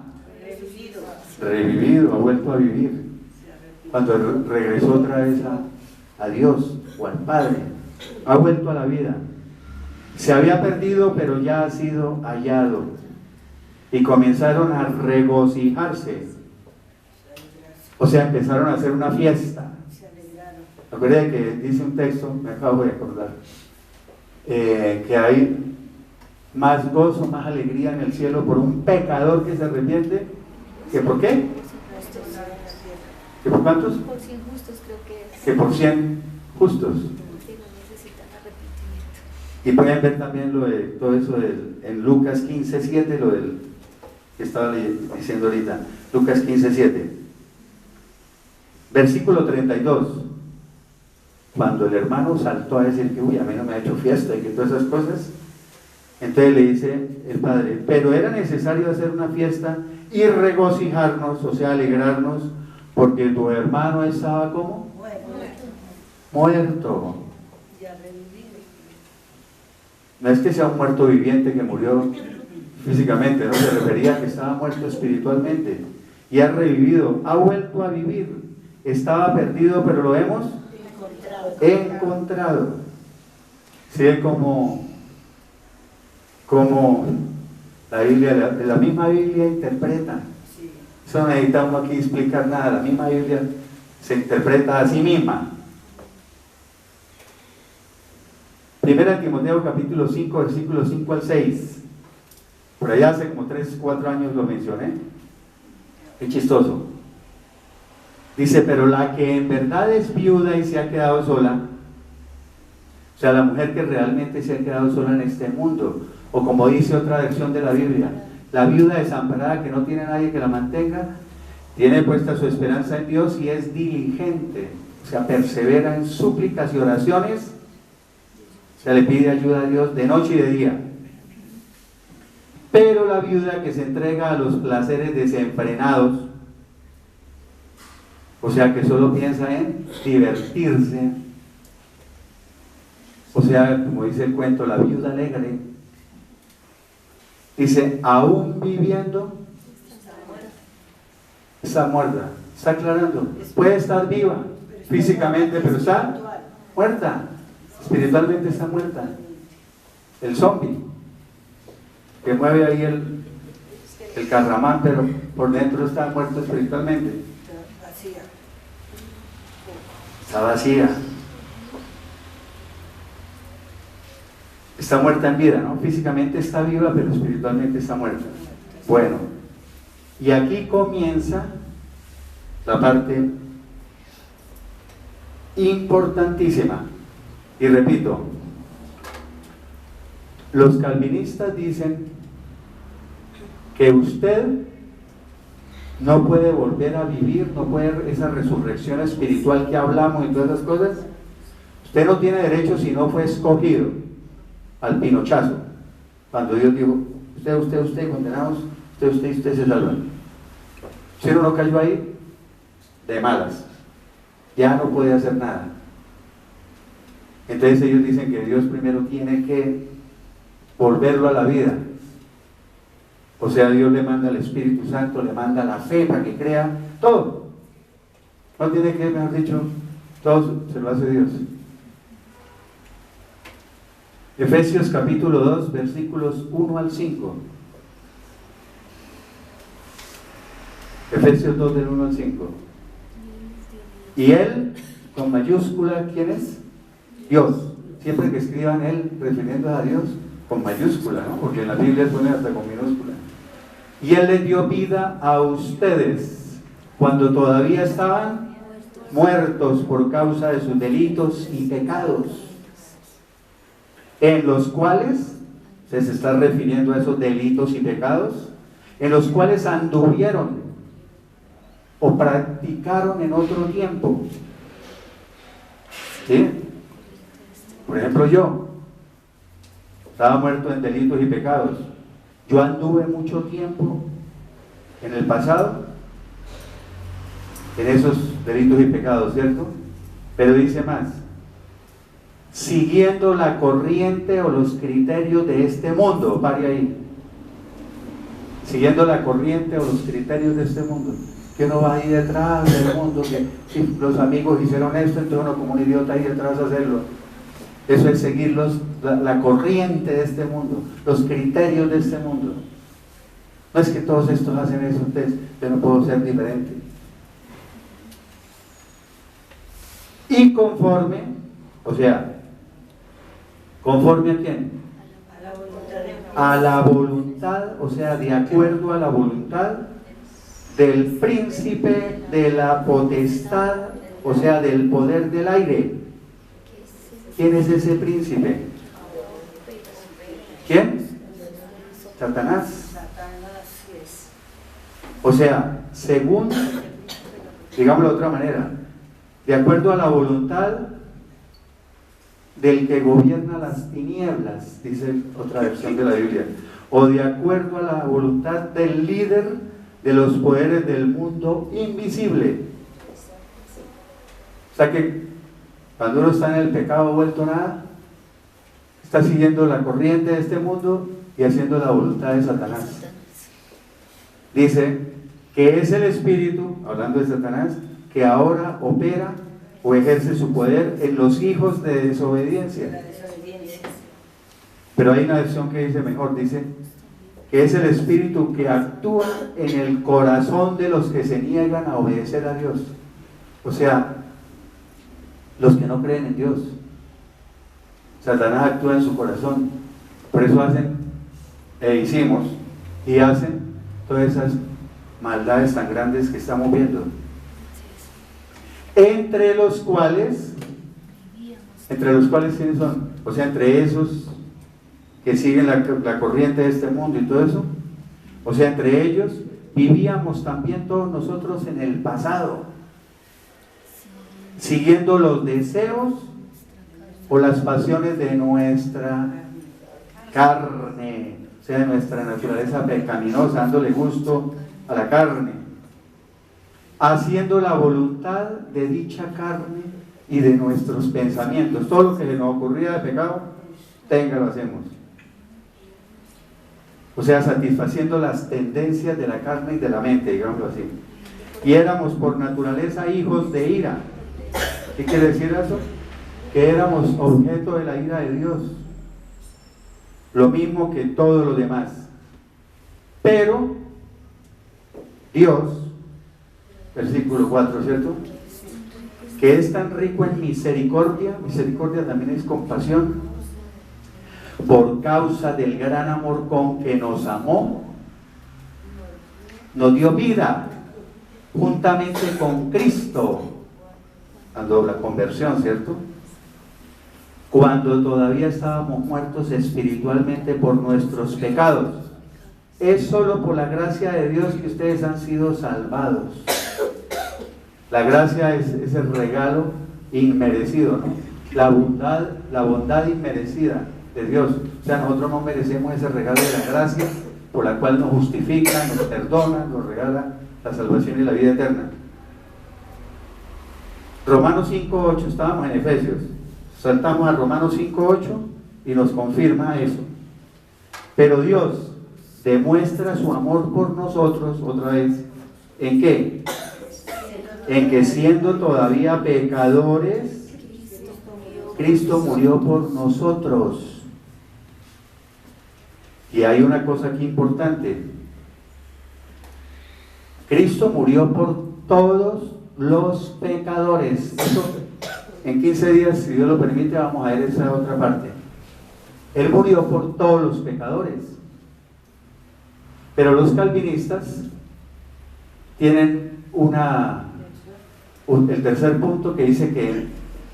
revivido, ha vuelto a vivir. Cuando regresó otra vez a Dios o al Padre, ha vuelto a la vida. Se había perdido, pero ya ha sido hallado. Y comenzaron a regocijarse. O sea, empezaron a hacer una fiesta. Acuérdense que dice un texto, me acabo de acordar, que hay más gozo, más alegría en el cielo por un pecador que se arrepiente, ¿que por qué? ¿Que por cuántos? Por 100 justos creo que es. Que por 100 justos. Que no necesitan arrepentimiento. Y pueden ver también lo de todo eso en Lucas 15:7, lo del que estaba diciendo ahorita. Lucas 15:7. Versículo 32. Cuando el hermano saltó a decir que uy, a mí no me ha hecho fiesta y que todas esas cosas, entonces le dice el Padre: pero era necesario hacer una fiesta y regocijarnos, o sea, alegrarnos, porque tu hermano estaba ¿cómo? Muerto. No es que sea un muerto viviente que murió físicamente, no, se refería a que estaba muerto espiritualmente y ha revivido, ha vuelto a vivir. Estaba perdido, pero lo hemos encontrado. Sí, como la Biblia, la misma Biblia interpreta. Eso no necesitamos aquí explicar nada, la misma Biblia se interpreta a sí misma. Primera Timoteo capítulo 5, versículos 5 al 6. Por allá hace como 3 o 4 años lo mencioné. Qué chistoso. Dice: pero la que en verdad es viuda y se ha quedado sola, o sea, la mujer que realmente se ha quedado sola en este mundo, O como dice otra versión de la Biblia, la viuda desamparada que no tiene nadie que la mantenga, tiene puesta su esperanza en Dios y es diligente, o sea, persevera en súplicas y oraciones, o sea, le pide ayuda a Dios de noche y de día. Pero la viuda que se entrega a los placeres desenfrenados, o sea, que solo piensa en divertirse, o sea, como dice el cuento, la viuda alegre, dice, aún viviendo, está muerta. Está aclarando, puede estar viva físicamente, pero está muerta. Espiritualmente está muerta. El zombie que mueve ahí el carramán, pero por dentro está muerto espiritualmente. Está vacía. Está muerta en vida, ¿no? Físicamente está viva, pero espiritualmente está muerta. Bueno, y aquí comienza la parte importantísima. Y repito, los calvinistas dicen que usted no puede volver a vivir, no puede esa resurrección espiritual que hablamos y todas esas cosas. Usted no tiene derecho si no fue escogido al pinochazo. Cuando Dios dijo, usted, condenados, usted se salva. Si uno no cayó ahí, de malas, ya no puede hacer nada. Entonces ellos dicen que Dios primero tiene que volverlo a la vida. O sea, Dios le manda el Espíritu Santo, le manda la fe para que crea todo. No tiene que, mejor dicho, todo se lo hace Dios. Efesios capítulo 2, versículos 1 al 5. Efesios 2 del 1 al 5. Y Él, con mayúscula, ¿quién es? Dios. Siempre que escriban Él refiriéndose a Dios, con mayúscula, ¿no? Porque en la Biblia pone hasta con minúscula. Y Él les dio vida a ustedes cuando todavía estaban muertos por causa de sus delitos y pecados, en los cuales, se está refiriendo a esos delitos y pecados, en los cuales anduvieron o practicaron en otro tiempo. ¿Sí? Por ejemplo, yo estaba muerto en delitos y pecados. Yo anduve mucho tiempo en el pasado en esos delitos y pecados, ¿cierto? Pero dice más, siguiendo la corriente o los criterios de este mundo. Pare ahí. Siguiendo la corriente o los criterios de este mundo. Que uno va ahí detrás del mundo, que si los amigos hicieron esto, entonces uno como un idiota ahí detrás a hacerlo. Eso es seguir la corriente de este mundo, los criterios de este mundo. No es que todos estos hacen eso, entonces yo no puedo ser diferente. Y conforme, o sea, ¿conforme a quién? A la voluntad, o sea, de acuerdo a la voluntad del príncipe de la potestad, o sea, del poder del aire. ¿Quién es ese príncipe? ¿Quién? Satanás. O sea, según, digámoslo de otra manera, de acuerdo a la voluntad del que gobierna las tinieblas, dice otra versión de la Biblia, o de acuerdo a la voluntad del líder de los poderes del mundo invisible. O sea que cuando uno está en el pecado vuelto nada, está siguiendo la corriente de este mundo y haciendo la voluntad de Satanás. Dice que es el espíritu, hablando de Satanás, que ahora opera o ejerce su poder en los hijos de desobediencia. Pero hay una versión que dice mejor, dice que es el espíritu que actúa en el corazón de los que se niegan a obedecer a Dios. O sea, los que no creen en Dios. Satanás actúa en su corazón. Por eso hacen, hicimos y hacen todas esas maldades tan grandes que estamos viendo. Entre los cuales, ¿quiénes son? O sea, entre esos que siguen la corriente de este mundo y todo eso. O sea, entre ellos vivíamos también todos nosotros en el pasado, siguiendo los deseos o las pasiones de nuestra carne, o sea, de nuestra naturaleza pecaminosa, dándole gusto a la carne, haciendo la voluntad de dicha carne y de nuestros pensamientos. Todo lo que se nos ocurría de pecado, lo hacemos. O sea, satisfaciendo las tendencias de la carne y de la mente, digámoslo así. Y éramos por naturaleza hijos de ira. ¿Qué quiere decir eso? Que éramos objeto de la ira de Dios, lo mismo que todos los demás. Pero Dios, versículo 4, ¿cierto? Que es tan rico en misericordia también es compasión, por causa del gran amor con que nos amó, nos dio vida juntamente con Cristo, cuando la conversión, ¿cierto? Cuando todavía estábamos muertos espiritualmente por nuestros pecados. Es solo por la gracia de Dios que ustedes han sido salvados. La gracia es el regalo inmerecido, ¿no? La bondad inmerecida de Dios. O sea, nosotros no merecemos ese regalo de la gracia por la cual nos justifica, nos perdona, nos regala la salvación y la vida eterna. Romanos 5:8, estábamos en Efesios, saltamos a Romanos 5:8 y nos confirma eso. Pero Dios demuestra su amor por nosotros, otra vez, ¿en qué? En que siendo todavía pecadores, Cristo murió por nosotros. Y hay una cosa aquí importante. Cristo murió por todos los pecadores. Eso, en 15 días, si Dios lo permite, vamos a ver esa otra parte. Él murió por todos los pecadores. Pero los calvinistas tienen el tercer punto que dice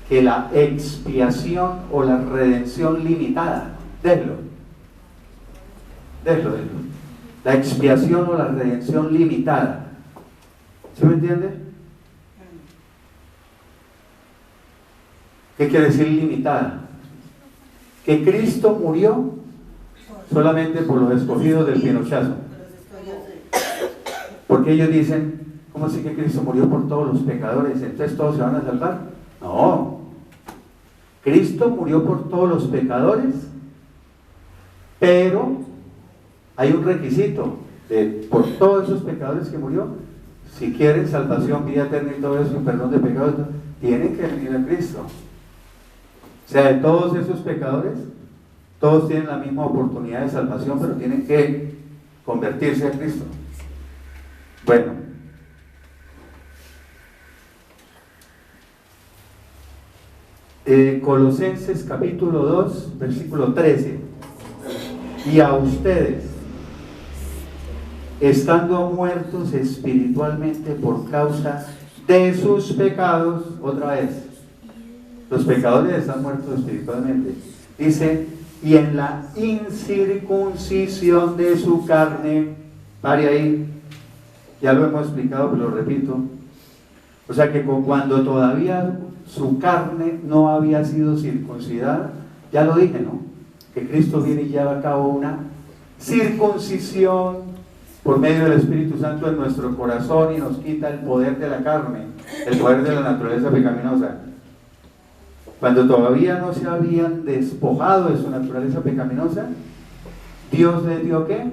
que la expiación o la redención limitada. Déjelo. La expiación o la redención limitada. ¿Sí me entiende? ¿Qué quiere decir limitada? Que Cristo murió solamente por los escogidos del pinochazo. Porque ellos dicen, ¿cómo así que Cristo murió por todos los pecadores? ¿Entonces todos se van a salvar? No. Cristo murió por todos los pecadores, pero hay un requisito por todos esos pecadores que murió. Si quieren salvación, vida eterna y todo eso, y perdón de pecados, tienen que venir a Cristo. O sea, de todos esos pecadores, todos tienen la misma oportunidad de salvación, pero tienen que convertirse a Cristo. Bueno, Colosenses capítulo 2, versículo 13. Y a ustedes, estando muertos espiritualmente por causa de sus pecados, otra vez, los pecadores están muertos espiritualmente, dice, y en la incircuncisión de su carne, pare ahí, ya lo hemos explicado, pero lo repito. O sea que cuando todavía su carne no había sido circuncidada, ya lo dije, ¿no? Que Cristo viene y lleva a cabo una circuncisión por medio del Espíritu Santo en nuestro corazón y nos quita el poder de la carne, el poder de la naturaleza pecaminosa. Cuando todavía no se habían despojado de su naturaleza pecaminosa, Dios les dio ¿qué?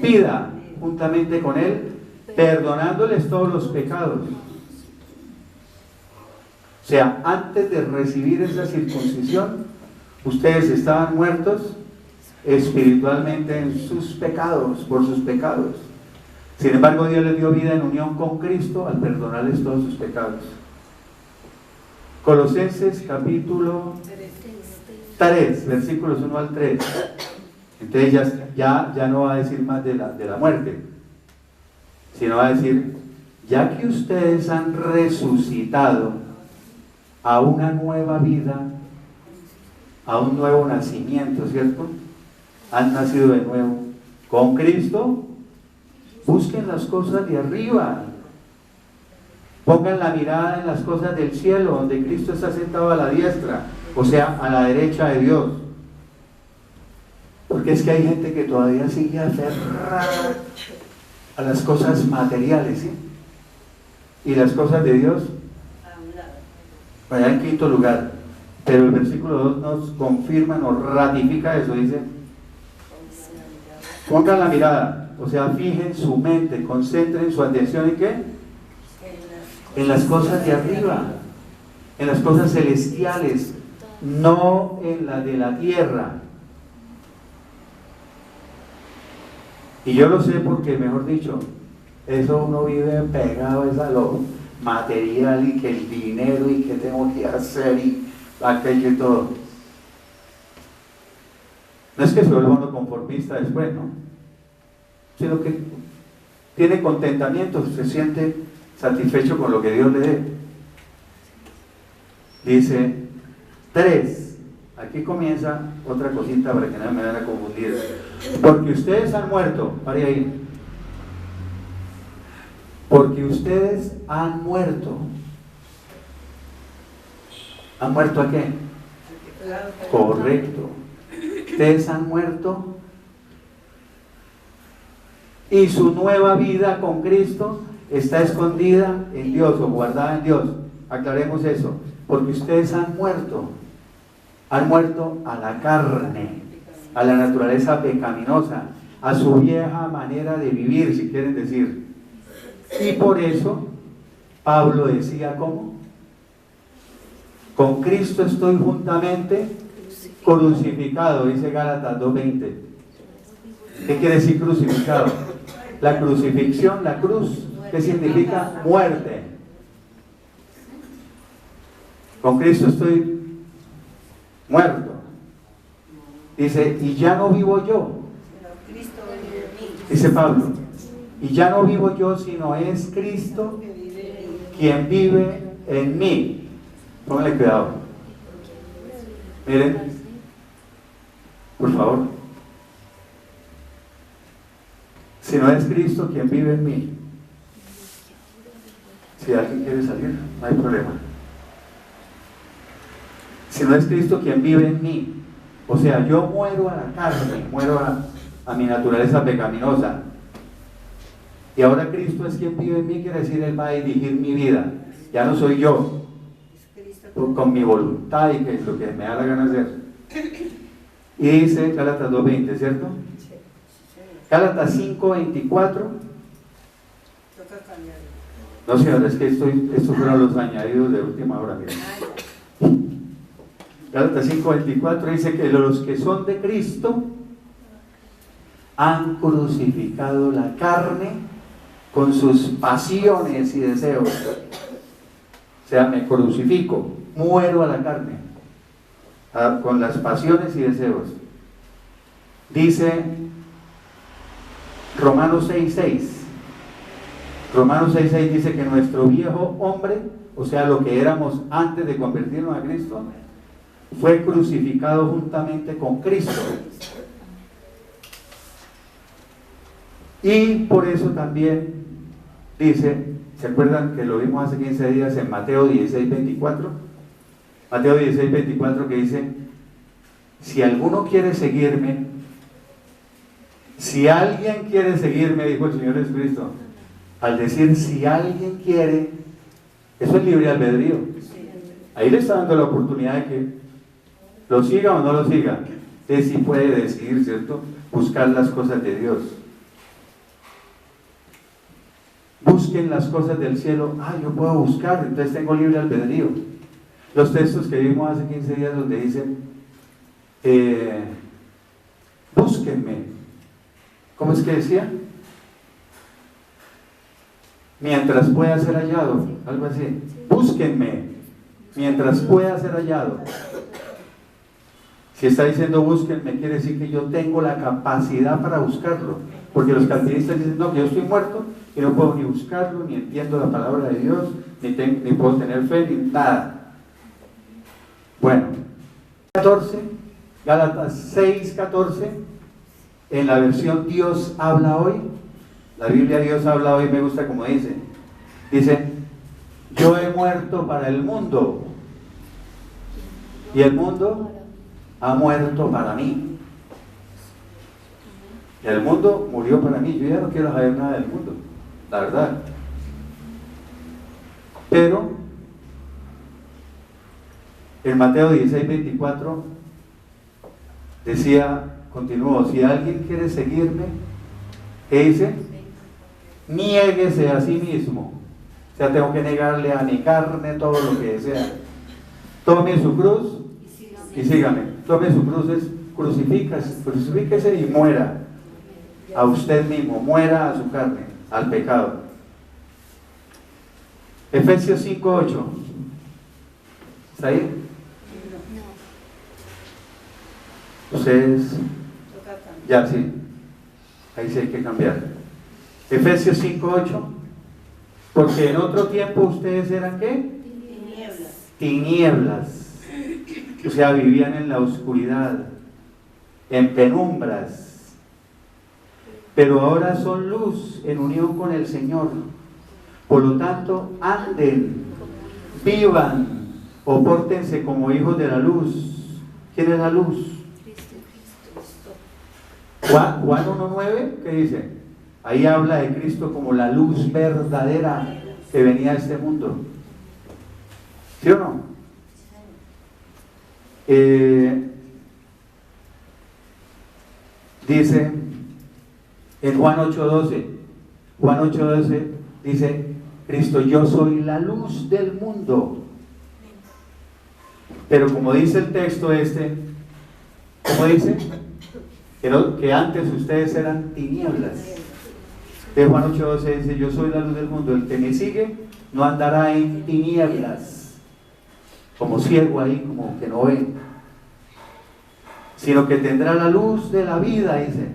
Vida juntamente con Él, perdonándoles todos los pecados. O sea, antes de recibir esa circuncisión, ustedes estaban muertos espiritualmente en sus pecados, por sus pecados. Sin embargo, Dios les dio vida en unión con Cristo al perdonarles todos sus pecados. Colosenses capítulo 3, versículos 1 al 3. Entonces ya no va a decir más de la muerte, sino va a decir, ya que ustedes han resucitado a una nueva vida a un nuevo nacimiento, ¿cierto? Han nacido de nuevo con Cristo. Busquen las cosas de arriba. Pongan la mirada en las cosas del cielo, donde Cristo está sentado a la diestra, o sea, a la derecha de Dios. Porque es que hay gente que todavía sigue aferrada a las cosas materiales, ¿sí? Y las cosas de Dios, allá en quinto lugar. Pero el versículo 2 nos confirma, nos ratifica eso, dice: pongan la mirada, o sea, fijen su mente, concentren su atención en ¿qué? En las cosas de arriba, en las cosas celestiales, no en las de la tierra. Y yo lo sé porque, mejor dicho, eso uno vive pegado es a lo material, y que el dinero, y que tengo que hacer, y aquello y todo. No es que se vuelva uno conformista después, ¿no? Sino que tiene contentamiento, se siente satisfecho con lo que Dios le dé. Dice 3. Aquí comienza otra cosita para que no me vayan a confundir. Porque ustedes han muerto. Pare ahí. Porque ustedes han muerto. ¿Han muerto a qué? Correcto. Ustedes han muerto. Y su nueva vida con Cristo está escondida en Dios o guardada en Dios. Aclaremos eso. Porque ustedes han muerto. Han muerto a la carne, a la naturaleza pecaminosa, a su vieja manera de vivir, si quieren decir. Y por eso Pablo decía, ¿cómo? Con Cristo estoy juntamente crucificado, dice Gálatas 2:20. ¿Qué quiere decir crucificado? La crucifixión, la cruz, ¿qué significa? Muerte. Con Cristo estoy muerto. Dice, y ya no vivo yo. Dice Pablo, y ya no vivo yo, sino es Cristo quien vive en mí. Pónganle cuidado. Miren, por favor. Si no es Cristo quien vive en mí. Si alguien quiere salir, no hay problema. Si no es Cristo quien vive en mí, o sea, yo muero a la carne, muero a mi naturaleza pecaminosa, y ahora Cristo es quien vive en mí, quiere decir, Él va a dirigir mi vida. Ya no soy yo, con mi voluntad y que es lo que me da la gana de hacer. Y dice Gálatas 2:20, ¿cierto? Gálatas 5:24. No, señor, es que estos fueron los añadidos de última hora. Gálatas 5:24 dice que los que son de Cristo han crucificado la carne con sus pasiones y deseos. O sea, me crucifico, muero a la carne, con las pasiones y deseos. Dice Romanos 6:6. Romanos 6:6 dice que nuestro viejo hombre, o sea, lo que éramos antes de convertirnos a Cristo, fue crucificado juntamente con Cristo. Y por eso también dice, ¿se acuerdan que lo vimos hace 15 días en Mateo 16:24? Mateo 16:24, que dice, si alguno quiere seguirme, si alguien quiere seguirme, dijo el Señor Jesucristo. Al decir si alguien quiere, eso es libre albedrío. Ahí le está dando la oportunidad de que lo siga o no lo siga. Usted sí puede decidir, ¿cierto? Buscar las cosas de Dios. Busquen las cosas del cielo. Yo puedo buscar, entonces tengo libre albedrío. Los textos que vimos hace 15 días donde dicen, búsquenme. ¿Cómo es que decía? Mientras pueda ser hallado, algo así. Búsquenme mientras pueda ser hallado. Si está diciendo búsquenme, quiere decir que yo tengo la capacidad para buscarlo. Porque los calvinistas dicen, no, que yo estoy muerto y no puedo ni buscarlo, ni entiendo la palabra de Dios, ni puedo tener fe, ni nada. Bueno, 14, Gálatas 6:14, en la versión Dios habla hoy, la Biblia Dios habla hoy, me gusta como dice, yo he muerto para el mundo y el mundo ha muerto para mí. Y el mundo murió para mí, yo ya no quiero saber nada del mundo, la verdad. Pero en Mateo 16:24 decía, continuó, si alguien quiere seguirme, ¿qué dice? Niéguese a sí mismo. O sea, tengo que negarle a mi carne todo lo que desea. Tome su cruz y sígame. Tome su cruz, crucifíquese y muera a usted mismo, muera a su carne, al pecado. Efesios 5:8. ¿Está ahí? Ustedes, ya sí, ahí sí hay que cambiar. Efesios 5:8. Porque en otro tiempo ustedes eran ¿qué? Tinieblas. O sea, vivían en la oscuridad, en penumbras. Pero ahora son luz en unión con el Señor. Por lo tanto, anden, vivan o pórtense como hijos de la luz. ¿Quién es la luz? Juan 1:9, ¿qué dice? Ahí habla de Cristo como la luz verdadera que venía a este mundo. ¿Sí o no? Dice en Juan 8:12 dice Cristo, yo soy la luz del mundo. Pero como dice el texto ¿cómo dice? Que antes ustedes eran tinieblas. De Juan 8:12 dice, yo soy la luz del mundo, el que me sigue no andará en tinieblas, como ciego ahí, como que no ve, sino que tendrá la luz de la vida, dice,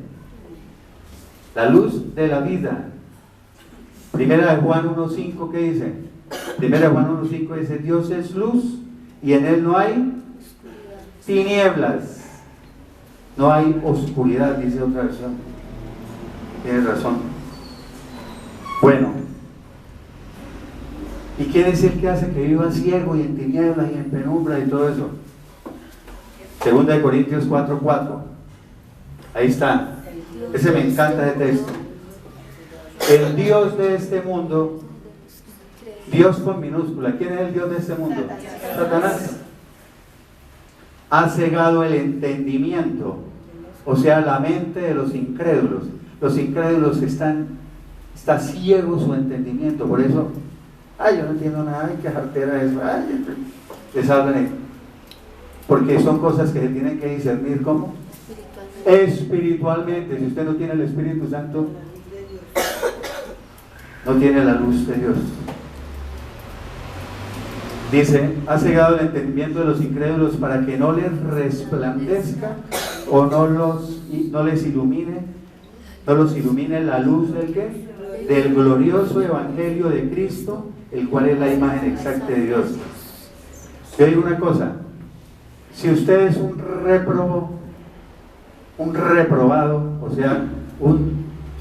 la luz de la vida. Primera de Juan 1:5, ¿qué dice? Primera de Juan 1:5 dice, Dios es luz y en él no hay tinieblas, no hay oscuridad, dice otra versión. Tienes razón. Bueno, ¿y quién es el que hace que viva ciego y en tinieblas y en penumbra y todo eso? Segunda de Corintios 4:4. Ahí está. Ese me encanta de texto. El Dios de este mundo, Dios con minúscula. ¿Quién es el Dios de este mundo? Satanás. Ha cegado el entendimiento, o sea, la mente de los incrédulos. Los incrédulos está ciego su entendimiento, por eso, yo no entiendo nada, qué jartera es, les hablan, porque son cosas que se tienen que discernir, ¿cómo? Espiritualmente. Si usted no tiene el Espíritu Santo, no tiene la luz de Dios. Dice, ha cegado el entendimiento de los incrédulos para que no les resplandezca o no les ilumine, no los ilumine la luz del ¿qué? Del glorioso evangelio de Cristo, el cual es la imagen exacta de Dios. Yo digo una cosa, si usted es un reprobado, o sea,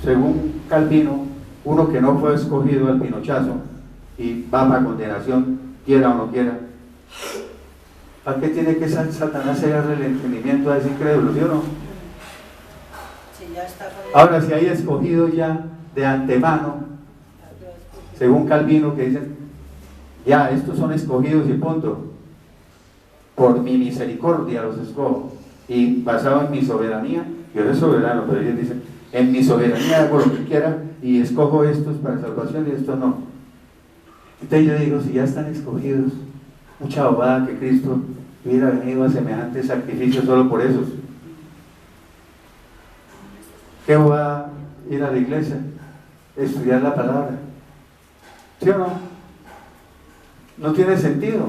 según Calvino, uno que no fue escogido al pinochazo y va para condenación, quiera o no quiera, ¿para qué tiene que Satanás cegarle el entendimiento a ese incrédulo, sí o no? Ahora, si hay escogido ya de antemano, según Calvino, que dicen, ya, estos son escogidos y punto, por mi misericordia los escojo, y basado en mi soberanía, yo soy soberano, pero ellos dicen, en mi soberanía hago lo que quiera, y escojo estos para salvación y estos no. Entonces yo digo, si ya están escogidos, mucha bobada que Cristo hubiera venido a semejante sacrificio solo por esos. ¿Qué voy a ir a la iglesia? Estudiar la palabra. ¿Sí o no? No tiene sentido.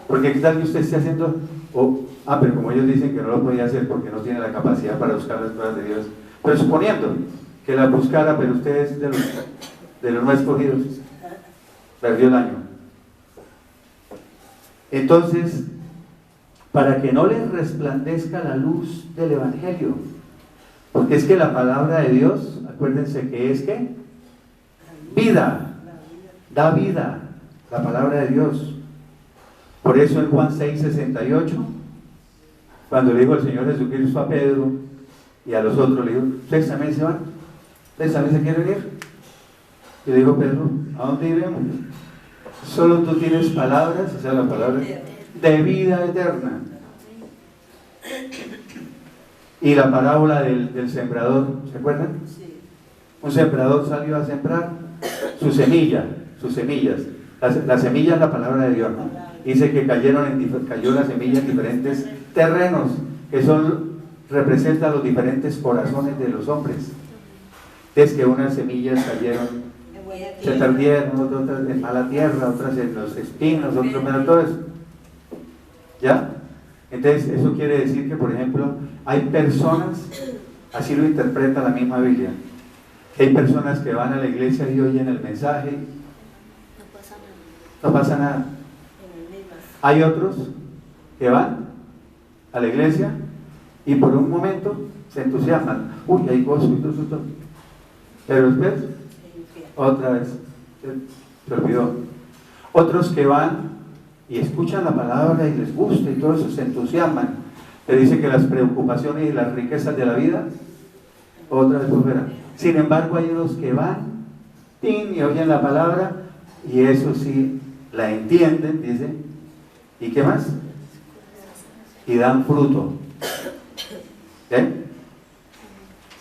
Porque qué tal que usted esté haciendo, pero como ellos dicen que no lo podía hacer porque no tiene la capacidad para buscar las cosas de Dios. Pero suponiendo que la buscara, pero usted es de los no escogidos, perdió el año. Entonces, para que no les resplandezca la luz del Evangelio. Porque es que la palabra de Dios, acuérdense que es que vida, da vida, la palabra de Dios. Por eso en Juan 6:68, cuando le dijo el Señor Jesucristo a Pedro y a los otros, le dijo, ¿ustedes también se van? ¿Ustedes también se quieren ir? Y le dijo Pedro, ¿a dónde iremos? Solo tú tienes palabras, o sea, la palabra de vida eterna. Y la parábola del sembrador, ¿se acuerdan? Un sembrador salió a sembrar sus semillas. La semilla es la palabra de Dios, ¿no? Dice que cayó la semilla en diferentes terrenos, que representan los diferentes corazones de los hombres. Es que unas semillas cayeron, se perdieron, otras en mala tierra, otras en los espinos, otras en todo eso. ¿Ya? Entonces, eso quiere decir que, por ejemplo, hay personas, así lo interpreta la misma Biblia, hay personas que van a la iglesia y oyen el mensaje, no pasa nada. Hay otros que van a la iglesia y por un momento se entusiasman, uy, hay gozo y todo, pero después, otra vez, se olvidó. Otros que van y escuchan la palabra y les gusta y todo eso, se entusiasman, pero dice que las preocupaciones y las riquezas de la vida, otra vez volverán. Sin embargo, hay unos que van, ¡tin!, y oyen la palabra, y eso sí, la entienden, dice, ¿y qué más? Y dan fruto. ¿Ven?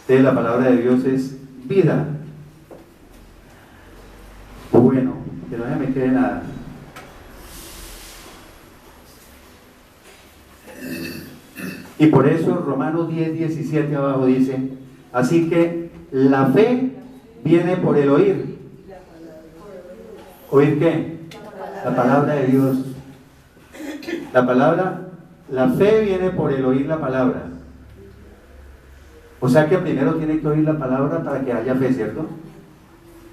Entonces la palabra de Dios es vida. Bueno, que no me quede nada. Y por eso Romanos 10:17 abajo dice, así que la fe viene por el oír. ¿Oír qué? La palabra de Dios. La fe viene por el oír la palabra. O sea que primero tiene que oír la palabra para que haya fe, ¿cierto?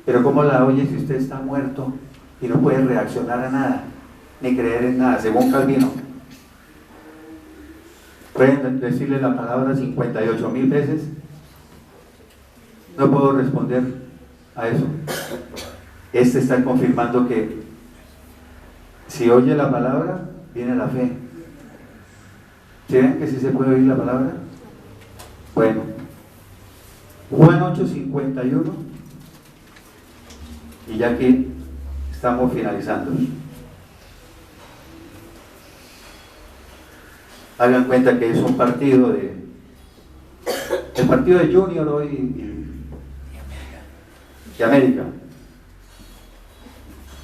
Pero ¿cómo la oye si usted está muerto y no puede reaccionar a nada, ni creer en nada, según Calvino? Pueden decirle la palabra 58,000 veces, no puedo responder a eso. Este está confirmando que si oye la palabra, viene la fe. ¿Sí ven que sí se puede oír la palabra? Bueno, Juan 8:51, y ya aquí estamos finalizando. Hagan cuenta que es un partido el partido de Junior hoy y América.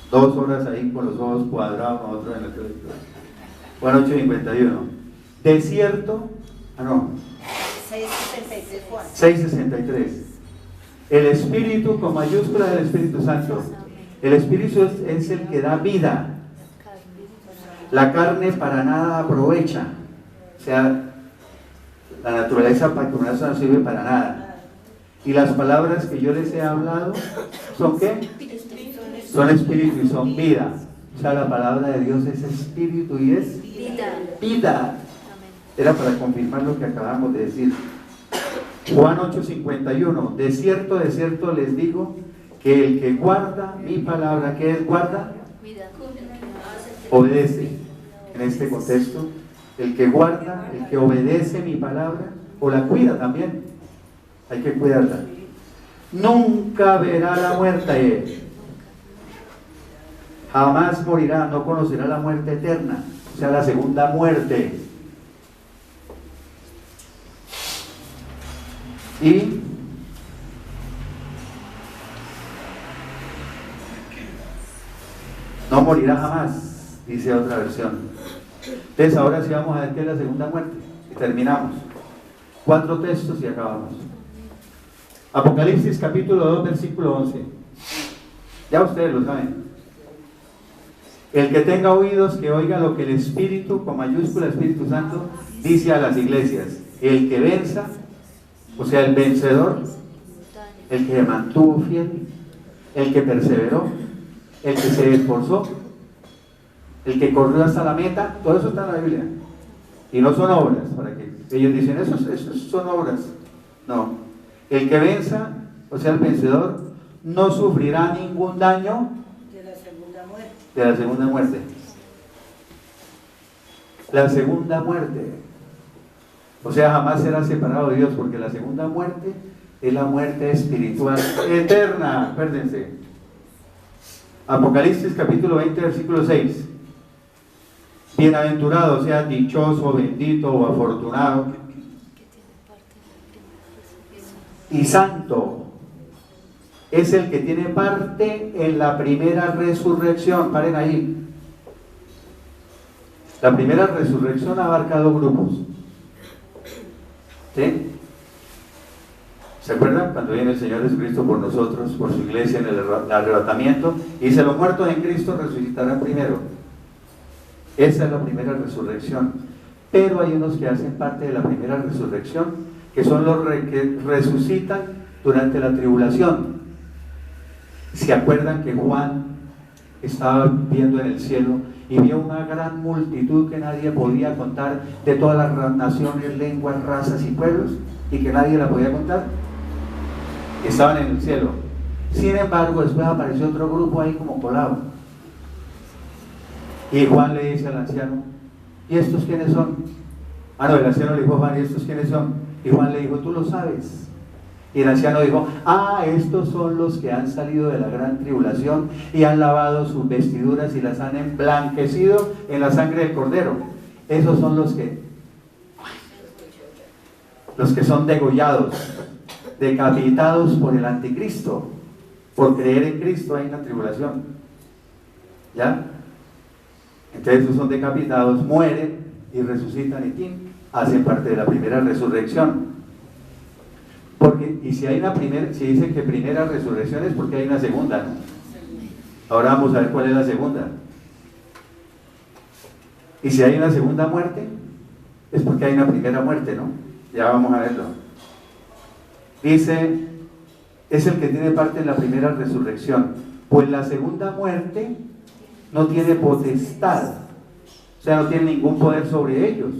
2 horas ahí con los ojos cuadrados, nosotros en la televisión. Juan 8:51. Desierto, 6:63. El Espíritu con mayúscula del Espíritu Santo. El Espíritu es el que da vida. La carne para nada aprovecha. O sea, la naturaleza pecaminosa no sirve para nada. Y las palabras que yo les he hablado, ¿son qué? Son espíritu y son vida. O sea, la palabra de Dios es espíritu y es vida. Era para confirmar lo que acabamos de decir. Juan 8:51. De cierto les digo que el que guarda mi palabra, ¿qué es guarda? Obedece. En este contexto, el que guarda, el que obedece mi palabra, o la cuida también, hay que cuidarla, nunca verá la muerte, jamás morirá, no conocerá la muerte eterna, o sea, la segunda muerte. Y no morirá jamás, dice otra versión. Entonces ahora sí vamos a ver qué es la segunda muerte y terminamos. 4 textos y acabamos. Apocalipsis capítulo 2 versículo 11. Ya ustedes lo saben. El que tenga oídos que oiga lo que el Espíritu, con mayúscula Espíritu Santo, dice a las iglesias. El que venza, o sea, el vencedor, el que se mantuvo fiel, el que perseveró, el que se esforzó, el que corrió hasta la meta, todo eso está en la Biblia. Y no son obras, para que ellos dicen, esos son obras. No. El que venza, o sea, el vencedor, no sufrirá ningún daño de la segunda muerte. De la segunda muerte. La segunda muerte. O sea, jamás será separado de Dios, porque la segunda muerte es la muerte espiritual eterna. Acuérdense. Apocalipsis capítulo 20, versículo 6. Bienaventurado, o sea, dichoso, bendito o afortunado, y santo es el que tiene parte en la primera resurrección. Paren ahí. La primera resurrección ha abarcado grupos. ¿Sí? ¿Se acuerdan? Cuando viene el Señor Jesucristo por nosotros, por su iglesia en el arrebatamiento, y dice, los muertos en Cristo resucitarán primero. Esa es la primera resurrección. Pero hay unos que hacen parte de la primera resurrección, que son los que resucitan durante la tribulación. ¿Se acuerdan que Juan estaba viendo en el cielo y vio una gran multitud que nadie podía contar, de todas las naciones, lenguas, razas y pueblos, y que nadie la podía contar? Estaban en el cielo. Sin embargo, después apareció otro grupo ahí como colado. Y Juan le dice al anciano, ¿y estos quiénes son? No, el anciano le dijo a Juan, ¿y estos quiénes son? Y Juan le dijo, tú lo sabes. Y el anciano dijo, estos son los que han salido de la gran tribulación y han lavado sus vestiduras y las han emblanquecido en la sangre del Cordero. Esos son los que son degollados, decapitados por el anticristo. Por creer en Cristo hay una tribulación. ¿Ya? Entonces esos son decapitados, mueren y resucitan y hacen parte de la primera resurrección. Y si hay una primera, si dicen que primera resurrección es porque hay una segunda, ¿no? Ahora vamos a ver cuál es la segunda. Y si hay una segunda muerte, es porque hay una primera muerte, ¿no? Ya vamos a verlo. Dice, es el que tiene parte en la primera resurrección, pues la segunda muerte no tiene potestad, o sea, no tiene ningún poder sobre ellos.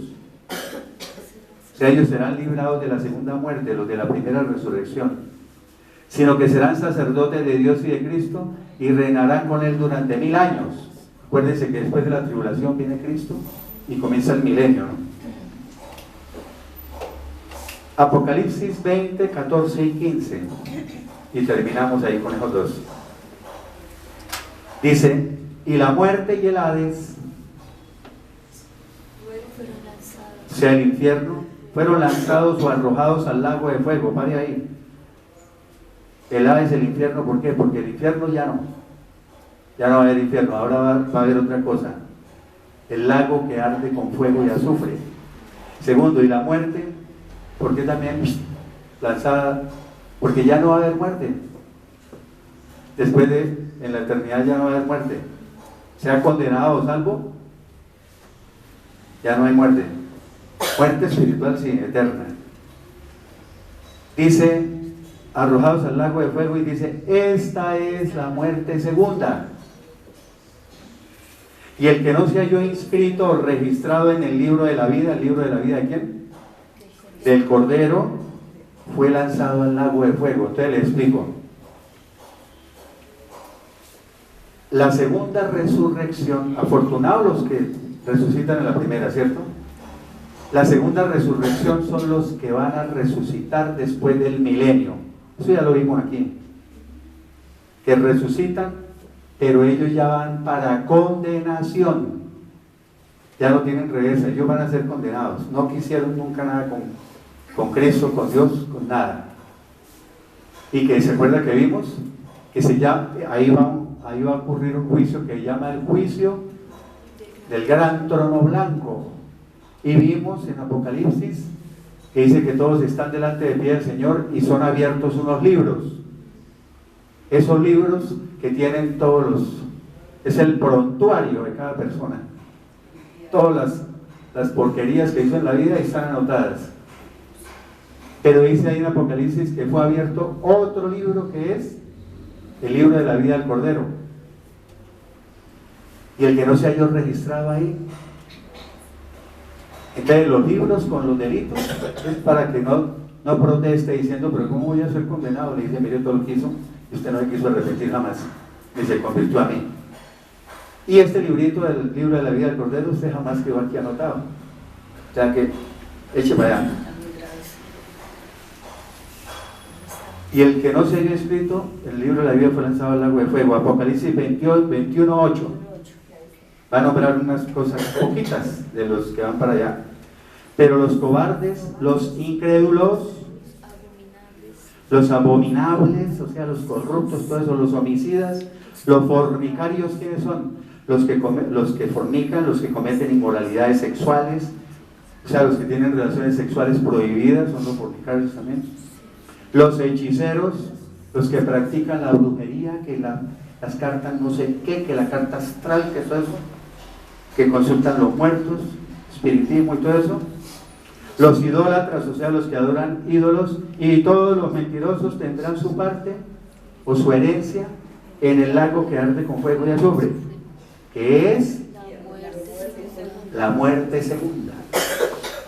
O sea, ellos serán librados de la segunda muerte, los de la primera resurrección, sino que serán sacerdotes de Dios y de Cristo y reinarán con Él durante 1000 años. Acuérdense que después de la tribulación viene Cristo y comienza el milenio, ¿no? Apocalipsis 20, 14 y 15, y terminamos ahí con esos dos. Dice, y la muerte y el Hades, o sea, el infierno, fueron lanzados o arrojados al lago de fuego. Pare ahí. El Hades, el infierno, ¿por qué? Porque el infierno ya no va a haber infierno, ahora va a haber otra cosa, el lago que arde con fuego y azufre. Segundo, y la muerte, ¿por qué también lanzada? Porque ya no va a haber muerte. Después en la eternidad ya no va a haber muerte. Sea condenado o salvo, ya no hay muerte. Muerte espiritual, sí, eterna. Dice, arrojados al lago de fuego, y dice, esta es la muerte segunda. Y el que no se halló inscrito o registrado en el libro de la vida, ¿el libro de la vida de quién? Del Cordero, fue lanzado al lago de fuego. Entonces le explico. La segunda resurrección, afortunados los que resucitan en la primera, ¿cierto? La segunda resurrección son los que van a resucitar después del milenio. Eso ya lo vimos aquí. Que resucitan, pero ellos ya van para condenación. Ya no tienen reversa, ellos van a ser condenados. No quisieron nunca nada con Cristo, con Dios, con nada. Y que se acuerda que vimos que ahí va a ocurrir un juicio que se llama el juicio del gran trono blanco. Y vimos en Apocalipsis que dice que todos están delante de pie del Señor y son abiertos unos libros. Esos libros que tienen es el prontuario de cada persona. Todas las porquerías que hizo en la vida están anotadas. Pero dice ahí en Apocalipsis que fue abierto otro libro, que es el libro de la vida del Cordero. Y el que no se halló registrado ahí Entonces los libros con los delitos es para que no proteste diciendo, pero ¿cómo voy a ser condenado? Le dice, mire todo lo que hizo y usted no se quiso arrepentir jamás y se convirtió a mí. Y este librito del libro de la vida del Cordero usted jamás quedó aquí anotado. O sea que eche para allá. Y el que no se haya escrito, el libro de la vida fue lanzado al lago de fuego. Apocalipsis 21:8. Va a nombrar unas cosas poquitas de los que van para allá. Pero los cobardes, los incrédulos, los abominables, o sea, los corruptos, todo eso, los homicidas, los fornicarios, ¿quiénes son? Los que fornican, los que cometen inmoralidades sexuales, o sea, los que tienen relaciones sexuales prohibidas, son los fornicarios también. Los hechiceros, los que practican la brujería, que las cartas no sé qué, que la carta astral, que todo eso, que consultan los muertos, espiritismo y todo eso. Los idólatras, o sea, los que adoran ídolos, y todos los mentirosos tendrán su parte o su herencia en el lago que arde con fuego y azufre, que es la muerte segunda.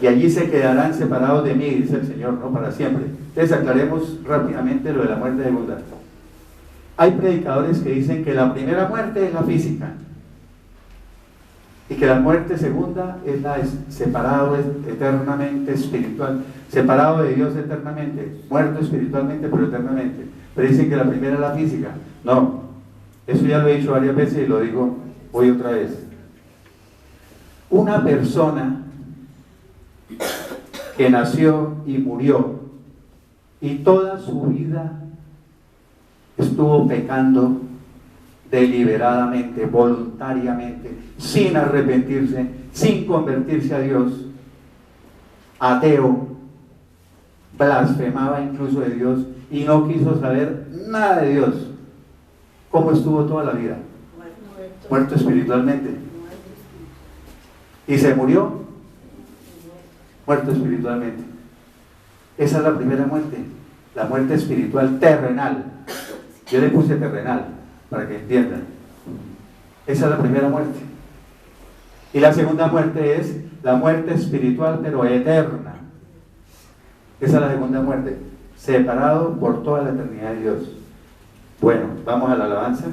Y allí se quedarán separados de mí, dice el Señor, no para siempre. Entonces aclaremos rápidamente lo de la muerte segunda. Hay predicadores que dicen que la primera muerte es la física y que la muerte segunda es la separado eternamente espiritual, separado de Dios eternamente, muerto espiritualmente pero eternamente. Pero dicen que la primera es la física. No, eso ya lo he dicho varias veces y lo digo hoy otra vez. Una persona que nació y murió y toda su vida estuvo pecando deliberadamente, voluntariamente, sin arrepentirse, sin convertirse a Dios, ateo, blasfemaba incluso de Dios y no quiso saber nada de Dios. ¿Cómo estuvo toda la vida? Muerto espiritualmente. Y se murió muerto espiritualmente. Esa es la primera muerte, la muerte espiritual terrenal. Yo le puse terrenal para que entiendan. Esa es la primera muerte. Y la segunda muerte es la muerte espiritual pero eterna. Esa es la segunda muerte, separado por toda la eternidad de Dios. Bueno, vamos a la alabanza.